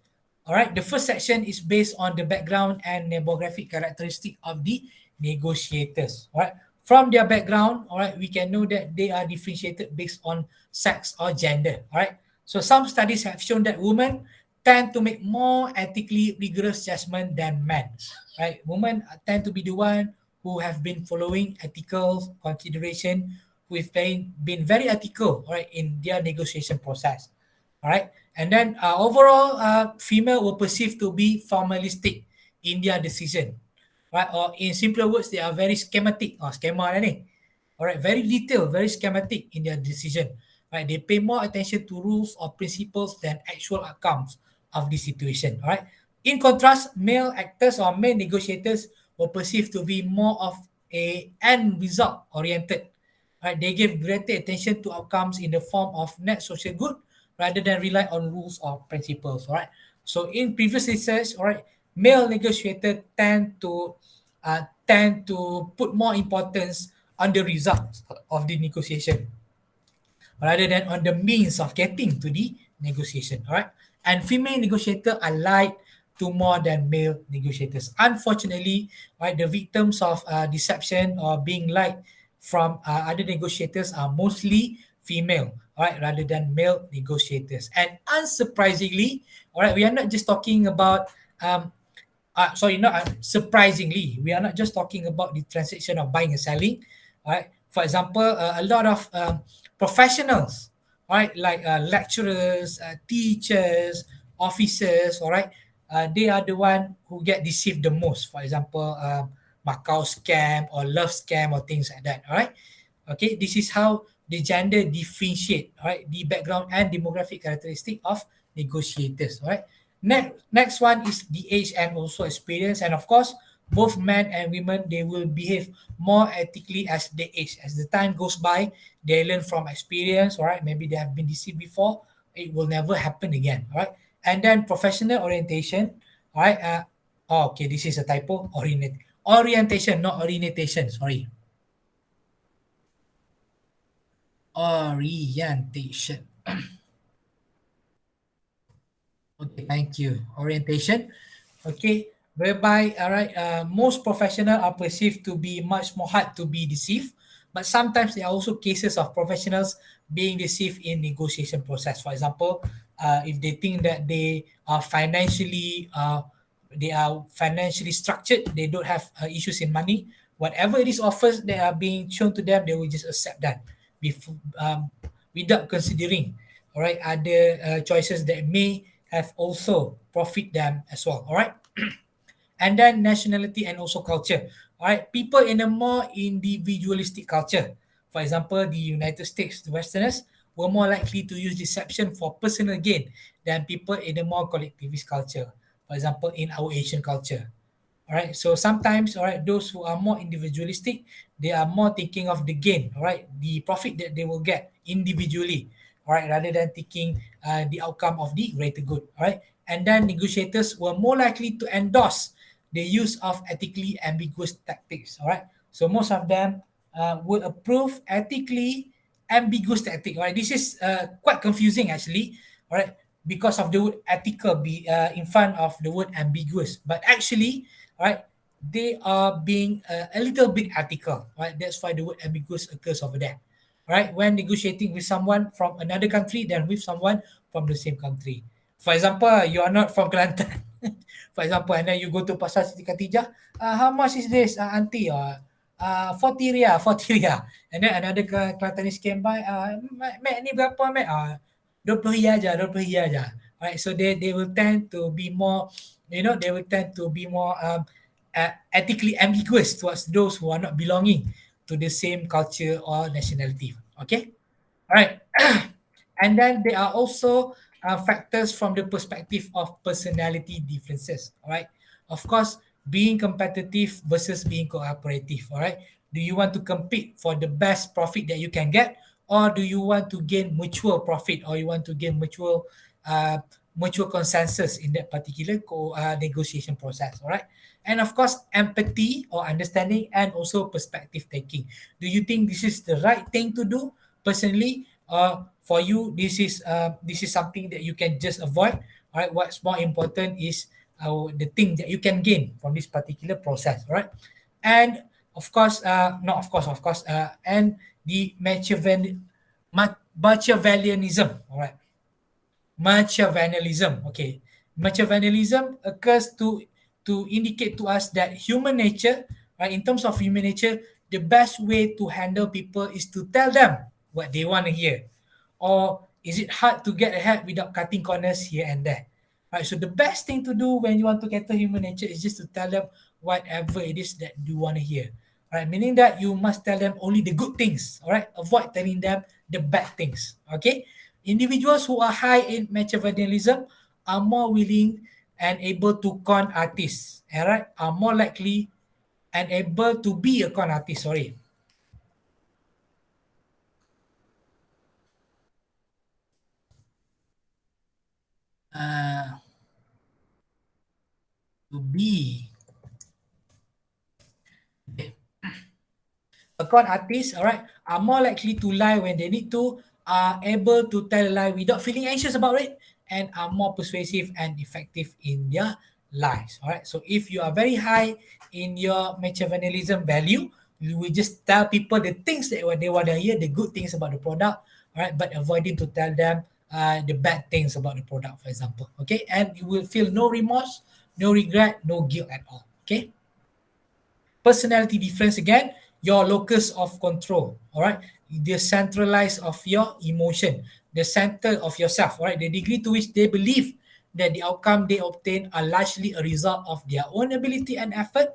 [SPEAKER 1] All right, the first section is based on the background and demographic characteristic of the negotiators. All right, from their background, all right, we can know that they are differentiated based on sex or gender. All right, so some studies have shown that women tend to make more ethically rigorous judgment than men. Right, women tend to be the one who have been following ethical consideration, who have been very ethical, all right, in their negotiation process. All right. And then overall, female were perceived to be formalistic in their decision. Right. Or in simpler words, they are very schematic or schema ni. All right. Very detailed, very schematic in their decision. Right. They pay more attention to rules or principles than actual outcomes of the situation. All right. In contrast, male actors or male negotiators were perceived to be more of a end result oriented. Right. They give greater attention to outcomes in the form of net social good rather than rely on rules or principles. All right. So in previous research, all right, male negotiators tend to put more importance on the results of the negotiation rather than on the means of getting to the negotiation. All right. And female negotiators are lied to more than male negotiators. Unfortunately, right, the victims of deception or being lied from other negotiators are mostly female, all right, rather than male negotiators. And unsurprisingly, all right, we are not just talking about, surprisingly, we are not just talking about the transaction of buying and selling, all right. For example, a lot of professionals, all right, like lecturers, teachers, officers, all right, they are the one who get deceived the most. For example, Macau scam or love scam or things like that, all right. Okay, this is how the gender differentiate, right? The background and demographic characteristic of negotiators, right? Next one is the age and also experience, and of course, both men and women they will behave more ethically as they age. As the time goes by, they learn from experience, all right? Maybe they have been deceived before, it will never happen again, all right? And then professional orientation, all right? Okay, this is a typo. Orientation, not orientation. Sorry. Orientation. Okay, thank you. Orientation. Okay, whereby, all right, most professionals are perceived to be much more hard to be deceived, but sometimes there are also cases of professionals being deceived in negotiation process. For example, if they think that they are financially structured, they don't have issues in money. Whatever it is offers that are being shown to them, they will just accept that without considering, all right, other choices that may have also profit them as well. All right. And then nationality and also culture. All right, people in a more individualistic culture, for example, the United States, the Westerners were more likely to use deception for personal gain than people in a more collectivist culture. For example, in our Asian culture. All right, so sometimes, all right, those who are more individualistic, they are more thinking of the gain, all right, the profit that they will get individually, all right, rather than thinking the outcome of the greater good, all right. And then negotiators were more likely to endorse the use of ethically ambiguous tactics, all right. So most of them would approve ethically ambiguous tactic, all right. This is quite confusing actually, all right, because of the word ethical be in front of the word ambiguous, but actually, right, they are being a little bit ethical, right? That's why the word ambiguous occurs over there, right? When negotiating with someone from another country than with someone from the same country. For example, you are not from Kelantan, for example, and then you go to Pasar Siti Khatijah, how much is this, auntie? 40 ria, 40 ria. And then another Kelantanese came by, Mek ni berapa, Mek? 20 ria aja, 20 ria aja. Right, so they will tend to be more, they will tend to be more ethically ambiguous towards those who are not belonging to the same culture or nationality. Okay, all right. And then there are also factors from the perspective of personality differences. All right, of course, being competitive versus being cooperative. All right, do you want to compete for the best profit that you can get, or do you want to gain mutual profit, or you want to gain uh, mutual consensus in that particular negotiation process? All right, and of course, empathy or understanding, and also perspective taking. Do you think this is the right thing to do personally? For you, this is something that you can just avoid. All right, what's more important is the thing that you can gain from this particular process. All right, and of course, not of course, and the Machiavellianism. All right, Machiavellianism. Okay, Machiavellianism occurs to indicate to us that human nature, right? In terms of human nature, the best way to handle people is to tell them what they want to hear, or is it hard to get ahead without cutting corners here and there? Right. So the best thing to do when you want to cater human nature is just to tell them whatever it is that you want to hear. Right, meaning that you must tell them only the good things. All right, avoid telling them the bad things. Okay, individuals who are high in Machiavellianism are more willing and able to con artists. All right, are more likely and able to be a con artist. Sorry. Uh, to be a con artist, all right, are more likely to lie when they need to, are able to tell a lie without feeling anxious about it, and are more persuasive and effective in their lies. All right. So if you are very high in your Machiavellianism value, you will just tell people the things that they want to hear, the good things about the product, all right, but avoiding to tell them the bad things about the product, for example. Okay, and you will feel no remorse, no regret, no guilt at all. Okay. Personality difference again, your locus of control, all right, the centralized of your emotion, the center of yourself, all right, the degree to which they believe that the outcome they obtain are largely a result of their own ability and effort,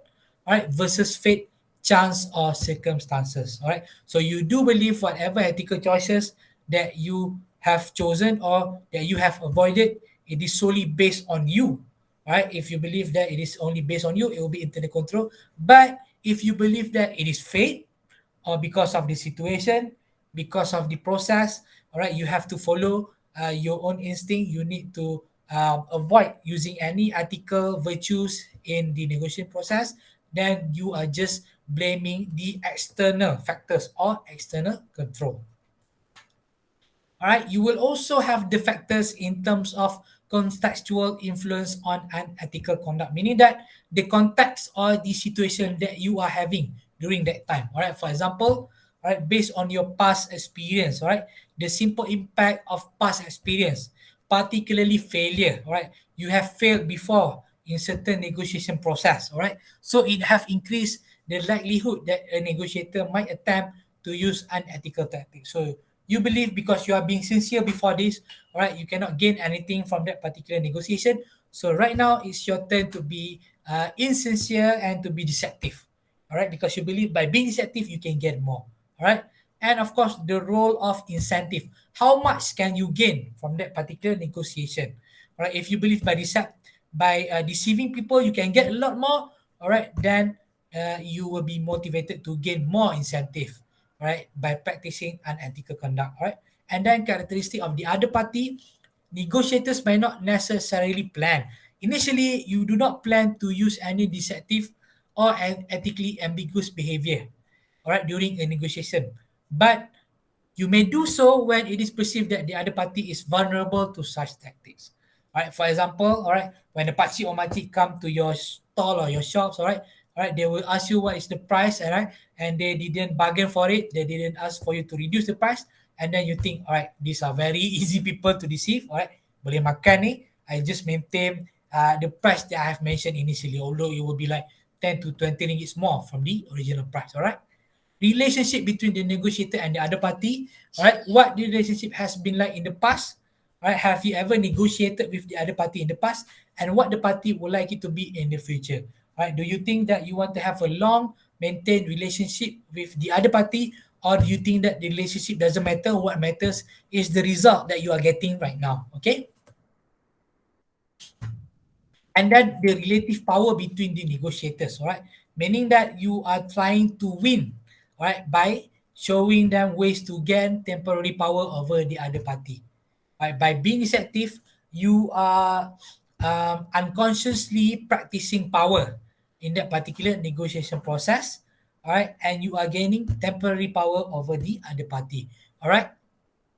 [SPEAKER 1] all right, versus fate, chance, or circumstances. All right, so you do believe whatever ethical choices that you have chosen or that you have avoided, it is solely based on you. Right, if you believe that it is only based on you, it will be internal control. But if you believe that it is fate, or because of the situation, because of the process, all right, you have to follow your own instinct. You need to avoid using any ethical virtues in the negotiation process. Then you are just blaming the external factors or external control. All right, you will also have the factors in terms of contextual influence on unethical conduct, meaning that the context or the situation that you are having during that time. All right, for example, all right, based on your past experience, all right, the simple impact of past experience, particularly failure, all right, you have failed before in certain negotiation process, all right, so it have increased the likelihood that a negotiator might attempt to use unethical tactics. So you believe because you are being sincere before this, all right, you cannot gain anything from that particular negotiation. So right now it's your turn to be insincere and to be deceptive, all right, because you believe by being deceptive you can get more, all right. And of course the role of incentive, how much can you gain from that particular negotiation, all right. If you believe by deceiving people you can get a lot more, all right, then you will be motivated to gain more incentive, right, by practicing unethical conduct, right. And then characteristic of the other party, negotiators may not necessarily plan. Initially, you do not plan to use any deceptive or ethically ambiguous behavior, all right, during a negotiation. But you may do so when it is perceived that the other party is vulnerable to such tactics. All right, for example, all right, when the pakcik or makcik come to your stall or your shops, all right, they will ask you what is the price, all right, and they didn't bargain for it, they didn't ask for you to reduce the price, and then you think, all right, these are very easy people to deceive, all right, boleh makan ni, I just maintain the price that I have mentioned initially, although it will be like 10 to 20 ringgit more from the original price, all right. Relationship between the negotiator and the other party, all right, what the relationship has been like in the past, all right, have you ever negotiated with the other party in the past, and what the party would like it to be in the future, all right. Do you think that you want to have a long maintained relationship with the other party, or do you think that the relationship doesn't matter, what matters is the result that you are getting right now, okay. And then the relative power between the negotiators, all right, meaning that you are trying to win, all right, by showing them ways to gain temporary power over the other party, right. By being deceptive, you are unconsciously practicing power in that particular negotiation process, all right, and you are gaining temporary power over the other party, all right.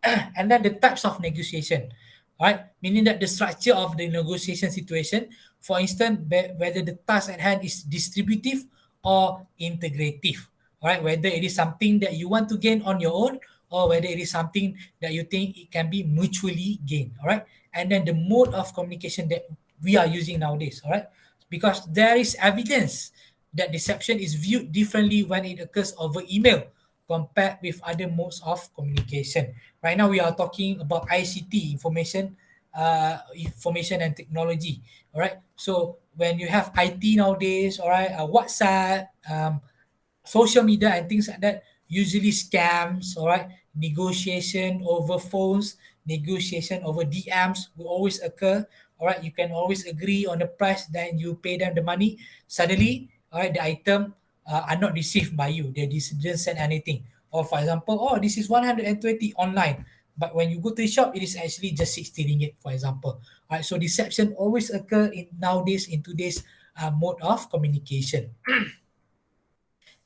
[SPEAKER 1] And then the types of negotiation, right? Meaning that the structure of the negotiation situation, for instance, whether the task at hand is distributive or integrative, right? Whether it is something that you want to gain on your own or whether it is something that you think it can be mutually gained, all right? And then the mode of communication that we are using nowadays, all right? Because there is evidence that deception is viewed differently when it occurs over email compared with other modes of communication. Right now, we are talking about ICT, information and technology. All right. So when you have IT nowadays, all right, WhatsApp, social media and things like that, usually scams, all right, negotiation over phones, negotiation over DMs will always occur. All right, you can always agree on the price, then you pay them the money. Suddenly, all right, the item are not received by you. They didn't send anything. Or for example, oh, this is 120 online. But when you go to the shop, it is actually just 60 ringgit, for example. All right, so deception always occur in today's mode of communication.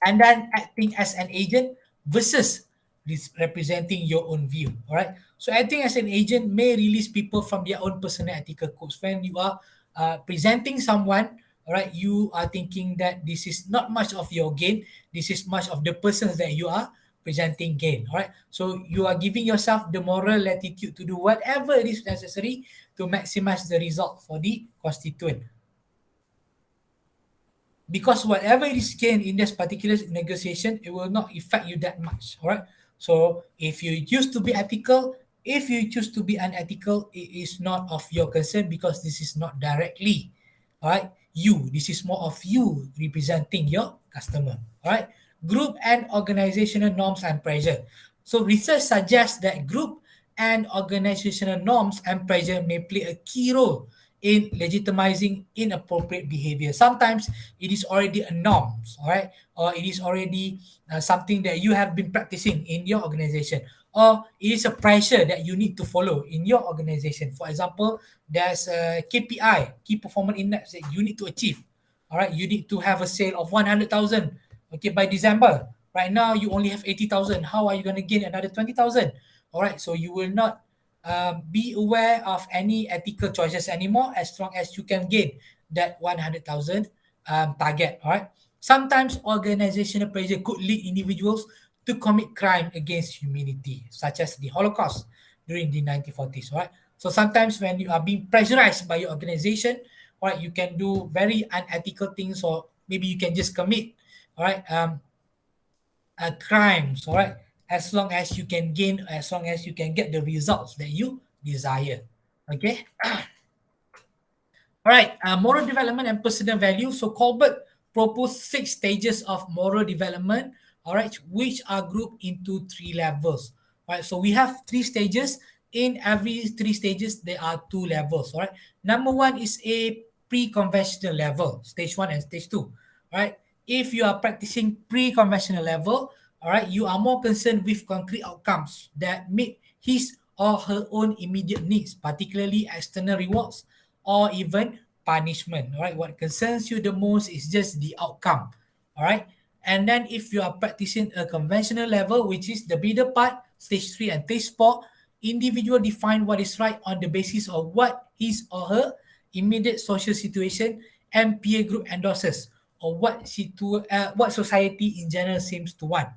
[SPEAKER 1] And then acting as an agent versus representing your own view. All right. So acting as an agent may release people from their own personal ethical codes. When you are presenting someone, all right, you are thinking that this is not much of your gain. This is much of the persons that you are presenting gain. All right. So you are giving yourself the moral latitude to do whatever it is necessary to maximize the result for the constituent, because whatever is gained in this particular negotiation, it will not affect you that much. All right. So if you choose to be ethical, if you choose to be unethical, it is not of your concern because this is not directly, all right, you. This is more of you representing your customer. All right. Group and organizational norms and pressure. So research suggests that group and organizational norms and pressure may play a key role in legitimizing inappropriate behavior. Sometimes it is already a norm, all right, or it is already something that you have been practicing in your organization, or it is a pressure that you need to follow in your organization. For example, there's a KPI, key performance index, that you need to achieve. All right, you need to have a sale of 100,000. Okay, by December. Right now, you only have 80,000. How are you going to gain another 20,000? All right, so you will not be aware of any ethical choices anymore as long as you can gain that 100,000 target. All right. Sometimes organizational pressure could lead individuals to commit crime against humanity, such as the Holocaust during the 1940s. All right. So sometimes when you are being pressurized by your organization, all right, you can do very unethical things, or maybe you can just commit, all right, crimes, all right, as long as you can gain, as long as you can get the results that you desire. Okay. All right, moral development and personal value. So Colbert proposed 6 stages of moral development, all right, which are grouped into 3 levels. All right, so we have 3 stages. In every 3 stages, there are 2 levels. All right, number one is a pre-conventional level, stage 1 and stage 2. All right, if you are practicing pre-conventional level, all right, you are more concerned with concrete outcomes that meet his or her own immediate needs, particularly external rewards or even punishment. All right, what concerns you the most is just the outcome. All right, and then if you are practicing a conventional level, which is the middle part, stage 3 and stage 4, individual define what is right on the basis of what his or her immediate social situation and peer group endorses, or what society in general seems to want.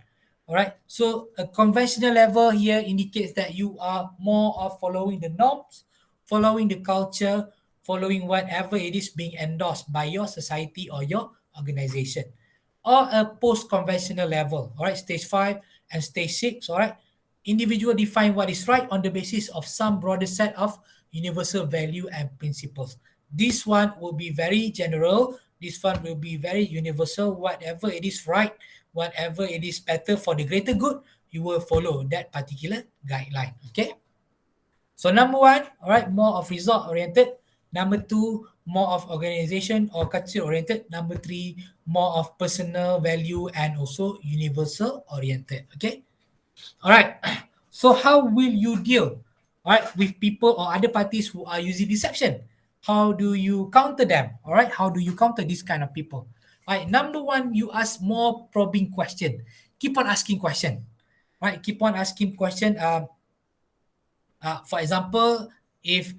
[SPEAKER 1] All right, so a conventional level here indicates that you are more of following the norms, following the culture, following whatever it is being endorsed by your society or your organization. Or a post-conventional level, all right, stage 5 and stage 6, all right, individual define what is right on the basis of some broader set of universal value and principles. This one will be very general, this one will be very universal. Whatever it is right, whatever it is better for the greater good, you will follow that particular guideline. Okay. So number one, all right, more of result oriented. Number two, more of organization or culture oriented. Number three, more of personal value and also universal oriented. Okay. All right. So how will you deal, all right, with people or other parties who are using deception? How do you counter them? All right. How do you counter this kind of people? All right. Number one, you ask more probing question. Keep on asking question. All right. Keep on asking question. For example, if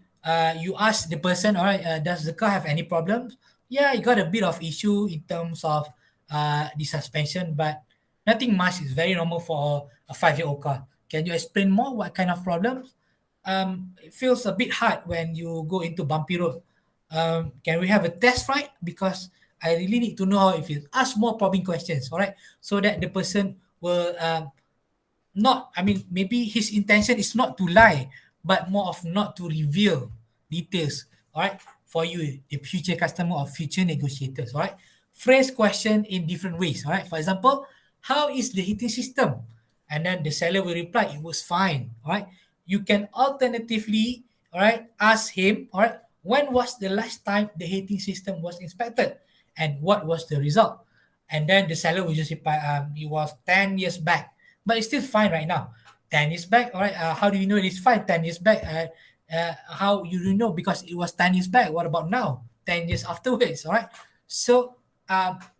[SPEAKER 1] you ask the person, all right, does the car have any problems? Yeah, it got a bit of issue in terms of the suspension, but nothing much. It's very normal for a 5-year-old car. Can you explain more what kind of problems? It feels a bit hard when you go into bumpy road. Can we have a test ride? Because I really need to know how it feels. Ask more probing questions, all right, so that the person will not, I mean, maybe his intention is not to lie, but more of not to reveal details, all right, for you, the future customer or future negotiators, all right. Phrase question in different ways, all right. For example, how is the heating system? And then the seller will reply, it was fine, all right. You can alternatively, all right, ask him, all right, when was the last time the heating system was inspected and what was the result? And then the seller will just reply, it was 10 years back, but it's still fine right now. 10 years back, all right. How do you know it's fine 10 years back? How you do know? Because it was 10 years back. What about now? 10 years afterwards, all right. So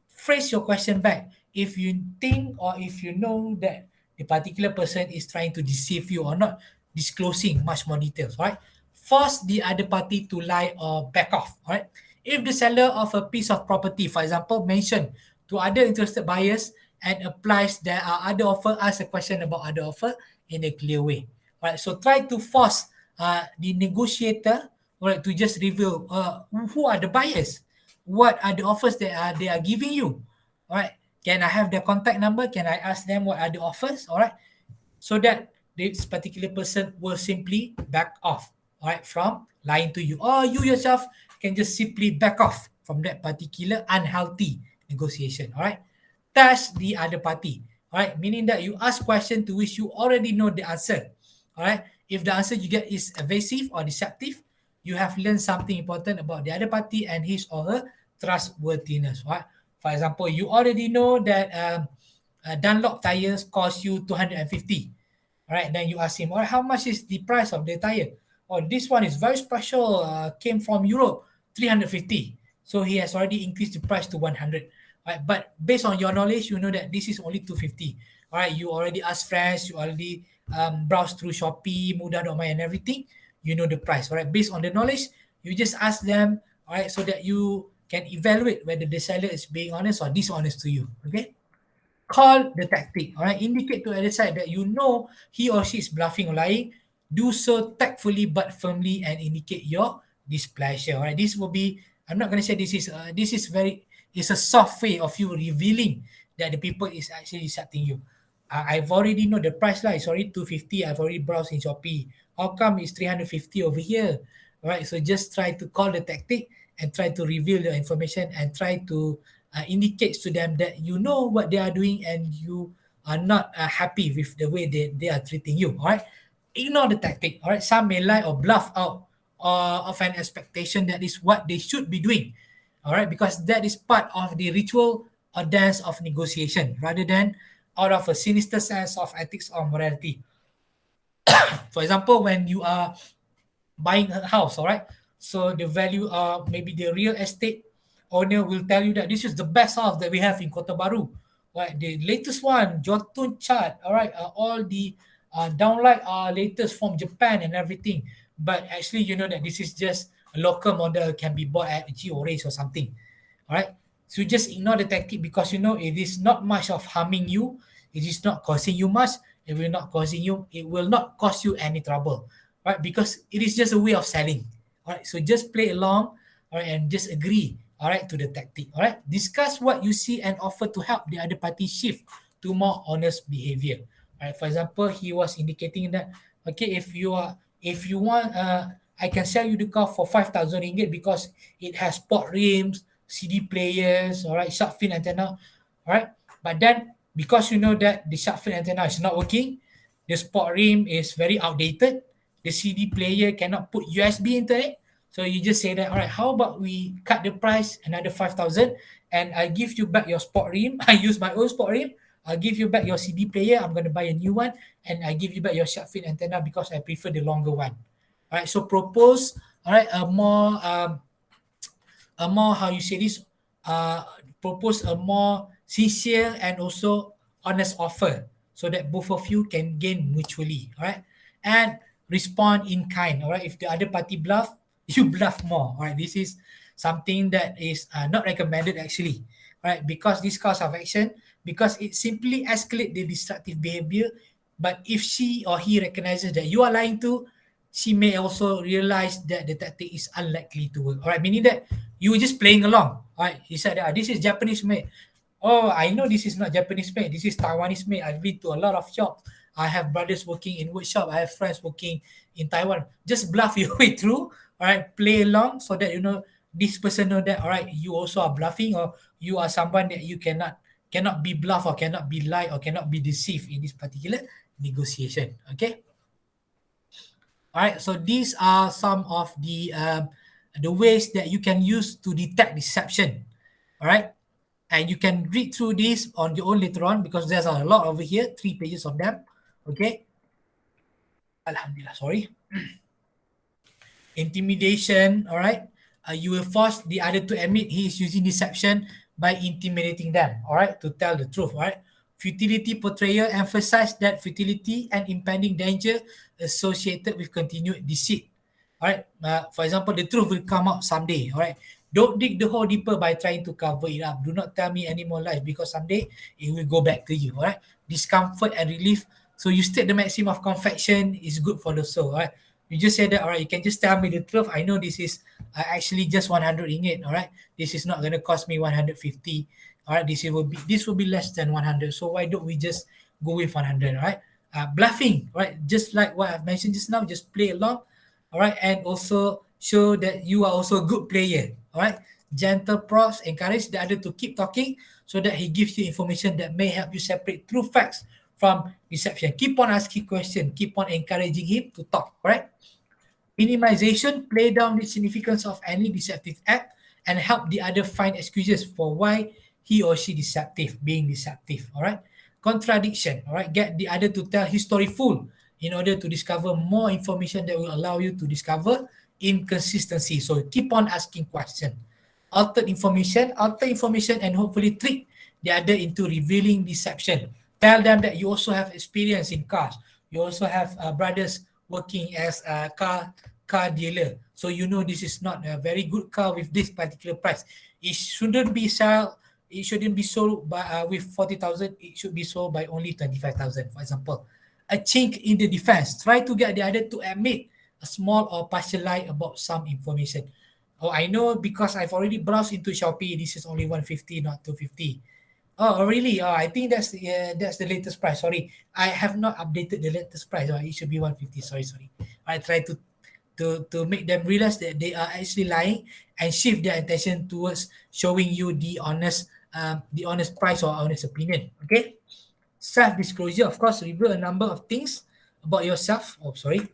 [SPEAKER 1] phrase your question back. If you think or if you know that the particular person is trying to deceive you or not disclosing much more details, all right. Force the other party to lie or back off, all right. If the seller of a piece of property, for example, mention to other interested buyers and applies there are other offer, ask a question about other offer in a clear way. All right, so try to force the negotiator, all right, to just reveal who are the buyers, what are the offers that they are giving you. All right, can I have their contact number? Can I ask them what are the offers? All right, so that this particular person will simply back off, all right, from lying to you, or you yourself can just simply back off from that particular unhealthy negotiation. All right, test the other party, all right, meaning that you ask question to which you already know the answer. All right, if the answer you get is evasive or deceptive, you have learned something important about the other party and his or her trustworthiness. Right, for example, you already know that Dunlop tires cost you 250. All right, then you ask him, all right, how much is the price of the tire? Oh, this one is very special, came from Europe, 350. So he has already increased the price to 100. All right, but based on your knowledge, you know that this is only 250. All right, you already asked friends, you already browsed through Shopee, Mudah.my and everything. You know the price. All right, based on the knowledge, you just ask them, all right, so that you can evaluate whether the seller is being honest or dishonest to you. Okay. Call the tactic, all right? Indicate to the other side that you know he or she is bluffing or lying. Do so tactfully but firmly and indicate your displeasure, all right? This will be, I'm not going to say this is it's a soft way of you revealing that the people is actually decepting you. I've already know the price lah. It's already 250. I've already browsed in Shopee. How come it's 350 over here? All right. So just try to call the tactic and try to reveal the information and try to indicate to them that you know what they are doing and you are not happy with the way they are treating you. All right. Ignore the tactic. All right. Some may lie or bluff out of an expectation that is what they should be doing. All right. Because that is part of the ritual or dance of negotiation rather than out of a sinister sense of ethics or morality. For example, when you are buying a house, all right, so the value maybe the real estate owner will tell you that this is the best house that we have in Kota Baru, right? The latest one, Jotun chart, all right, all the downlight are latest from Japan and everything. But actually, you know that this is just a local model can be bought at Georace or something. All right. So just ignore the tactic because you know it is not much of harming you. It is not causing you much. It will not causing you. It will not cause you any trouble, right? Because it is just a way of selling. All right. So just play along, all right, and just agree, all right, to the tactic. All right. Discuss what you see and offer to help the other party shift to more honest behavior. All right. For example, he was indicating that okay, if you want, I can sell you the car for 5,000 ringgit because it has sport rims, CD players, all right, shark fin antenna, all right. But then because you know that the shark fin antenna is not working, the sport rim is very outdated, the CD player cannot put USB into it. So you just say that, all right, how about we cut the price another 5,000 and I give you back your sport rim. I use my own sport rim. I'll give you back your CD player. I'm going to buy a new one and I give you back your shark fin antenna because I prefer the longer one. All right, so propose, all right, a more how you say this, propose a more sincere and also honest offer so that both of you can gain mutually, all right, and respond in kind. All right, if the other party bluff, you bluff more. All right, this is something that is not recommended actually, all right, because this course of action, because it simply escalate the destructive behavior. But if she or he recognizes that you are lying too, she may also realize that the tactic is unlikely to work. All right, meaning that you were just playing along. All right, he said, this is Japanese made. Oh, I know this is not Japanese made. This is Taiwanese made. I've been to a lot of shops. I have brothers working in workshop. I have friends working in Taiwan. Just bluff your way through. All right, play along so that you know this person know that. All right, you also are bluffing or you are someone that you cannot be bluffed or cannot be lied or cannot be deceived in this particular negotiation. Okay. All right, so these are some of the ways that you can use to detect deception. All right, and you can read through this on your own later on because there's a lot over here, 3 pages of them. Okay, Alhamdulillah, sorry. Intimidation, all right. You will force the other to admit he is using deception by intimidating them, all right, to tell the truth, all right. Futility portrayal emphasize that futility and impending danger associated with continued deceit. All right. For example, the truth will come out someday. All right. Don't dig the hole deeper by trying to cover it up. Do not tell me any more lies because someday it will go back to you. All right. Discomfort and relief. So you state the maximum of confection is good for the soul. All right. You just say that, all right, you can just tell me the truth. I know this is actually just 100 ringgit. All right. This is not going to cost me 150. All right. This will be less than 100. So why don't we just go with 100? All right. Bluffing. Right. Just like what I've mentioned just now, just play along. All right. And also show that you are also a good player. All right. Gentle props, encourage the other to keep talking so that he gives you information that may help you separate true facts from deception. Keep on asking questions. Keep on encouraging him to talk. Right. Minimization, play down the significance of any deceptive act and help the other find excuses for why he or she being deceptive. All right. Contradiction. All right. Get the other to tell his story full in order to discover more information that will allow you to discover inconsistency. So keep on asking questions. Alter information, and hopefully trick the other into revealing deception. Tell them that you also have experience in cars. You also have brothers working as a car dealer. So you know this is not a very good car with this particular price. It shouldn't be sold by with 40,000. It should be sold by only 25,000, for example. A chink in the defense. Try to get the other to admit a small or partial lie about some information. Oh, I know because I've already browsed into Shopee. This is only 150, not 250. Oh, really? Oh, I think that's the latest price. Sorry, I have not updated the latest price. Oh, it should be 150. Sorry. I try to make them realize that they are actually lying and shift their attention towards showing you the honest price or honest opinion. Okay. Self disclosure, of course, reveal a number of things about yourself. Oh, sorry.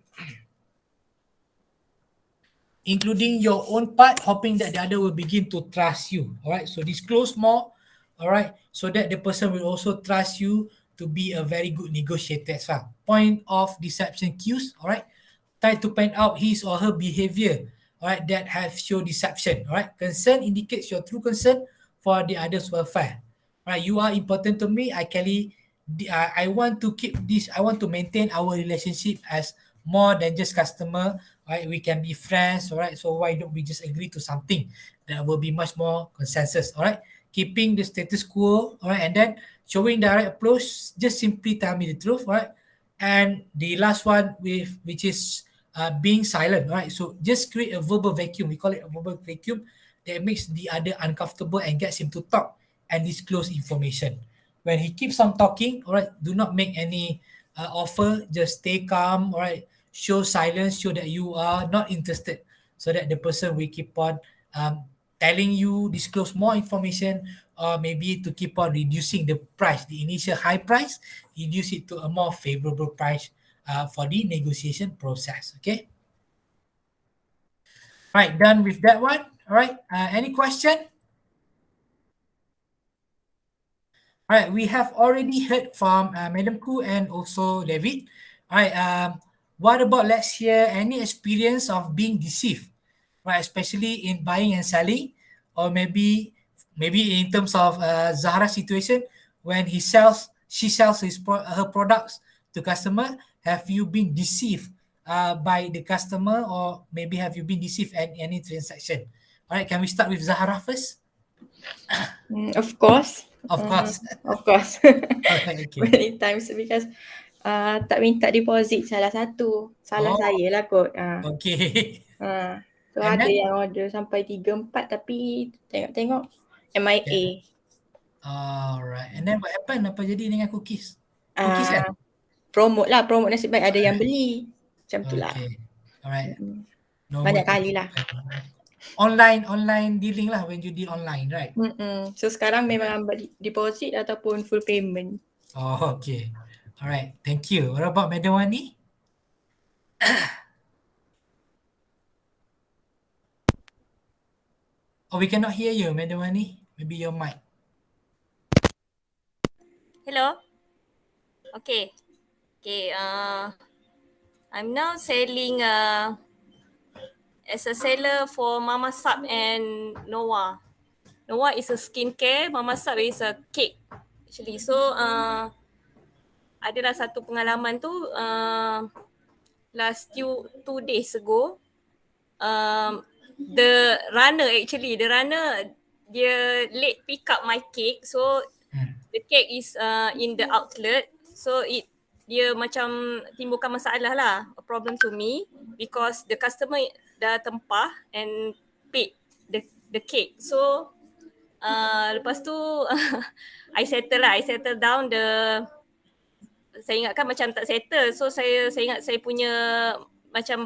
[SPEAKER 1] Including your own part, hoping that the other will begin to trust you. All right. So disclose more. All right. So that the person will also trust you to be a very good negotiator as well. Point of deception cues. All right. Try to point out his or her behavior. All right. That have show deception. All right. Concern indicates your true concern for the other's welfare. All right. You are important to me. I want to keep this. I want to maintain our relationship as more than just customer. Right, we can be friends. All right, so why don't we just agree to something that will be much more consensus? All right, keeping the status quo. All right, and then showing direct approach. Just simply tell me the truth. All right, and the last one which is being silent. All right, so just create a verbal vacuum. We call it a verbal vacuum that makes the other uncomfortable and gets him to talk and disclose information. When he keeps on talking, all right, do not make any offer. Just stay calm. All right, show silence, show that you are not interested, so that the person will keep on telling you, disclose more information, or maybe to keep on reducing the price, the initial high price, reduce it to a more favorable price for the negotiation process. Okay. All right, done with that one. All right. Any question? All right, we have already heard from Madam Khoo and also David. All right, what about let's hear any experience of being deceived, right? Especially in buying and selling, or maybe in terms of Zahra's situation when she sells her products to customer. Have you been deceived by the customer, or maybe have you been deceived at any transaction? All right, can we start with Zahra first?
[SPEAKER 4] Of course.
[SPEAKER 1] Of course.
[SPEAKER 4] Of course.
[SPEAKER 1] Okay, okay.
[SPEAKER 4] Many times because tak minta deposit salah satu. Salah
[SPEAKER 1] Oh.
[SPEAKER 4] saya lah kot.
[SPEAKER 1] Okay.
[SPEAKER 4] So
[SPEAKER 1] And
[SPEAKER 4] ada
[SPEAKER 1] then?
[SPEAKER 4] yang order sampai 3-4 tapi tengok-tengok MIA.
[SPEAKER 1] Alright. And then what happened? Apa jadi dengan cookies? Cookies kan?
[SPEAKER 4] Promote nasib baik ada yang beli. Macam tu lah.
[SPEAKER 1] Okay. Alright. No
[SPEAKER 4] Banyak
[SPEAKER 1] more
[SPEAKER 4] kali lah.
[SPEAKER 1] Online dealing lah when you deal online, right?
[SPEAKER 4] So sekarang memang ambil deposit ataupun full payment.
[SPEAKER 1] Oh, okay. Alright. Thank you. What about Madam Wani? Oh, we cannot hear you, Madam Wani. Maybe your mic.
[SPEAKER 5] Hello. Okay. I'm now selling as a seller for Mama Sub and Noah. Noah is a skincare, Mama Sub is a cake actually. So adalah satu pengalaman tu last 2 days ago. The runner dia late pick up my cake, so the cake is in the outlet, so dia macam timbulkan masalah lah, a problem to me because the customer dah tempah and paid the cake. So lepas tu I settle down saya ingatkan macam tak settle, so saya ingat saya punya macam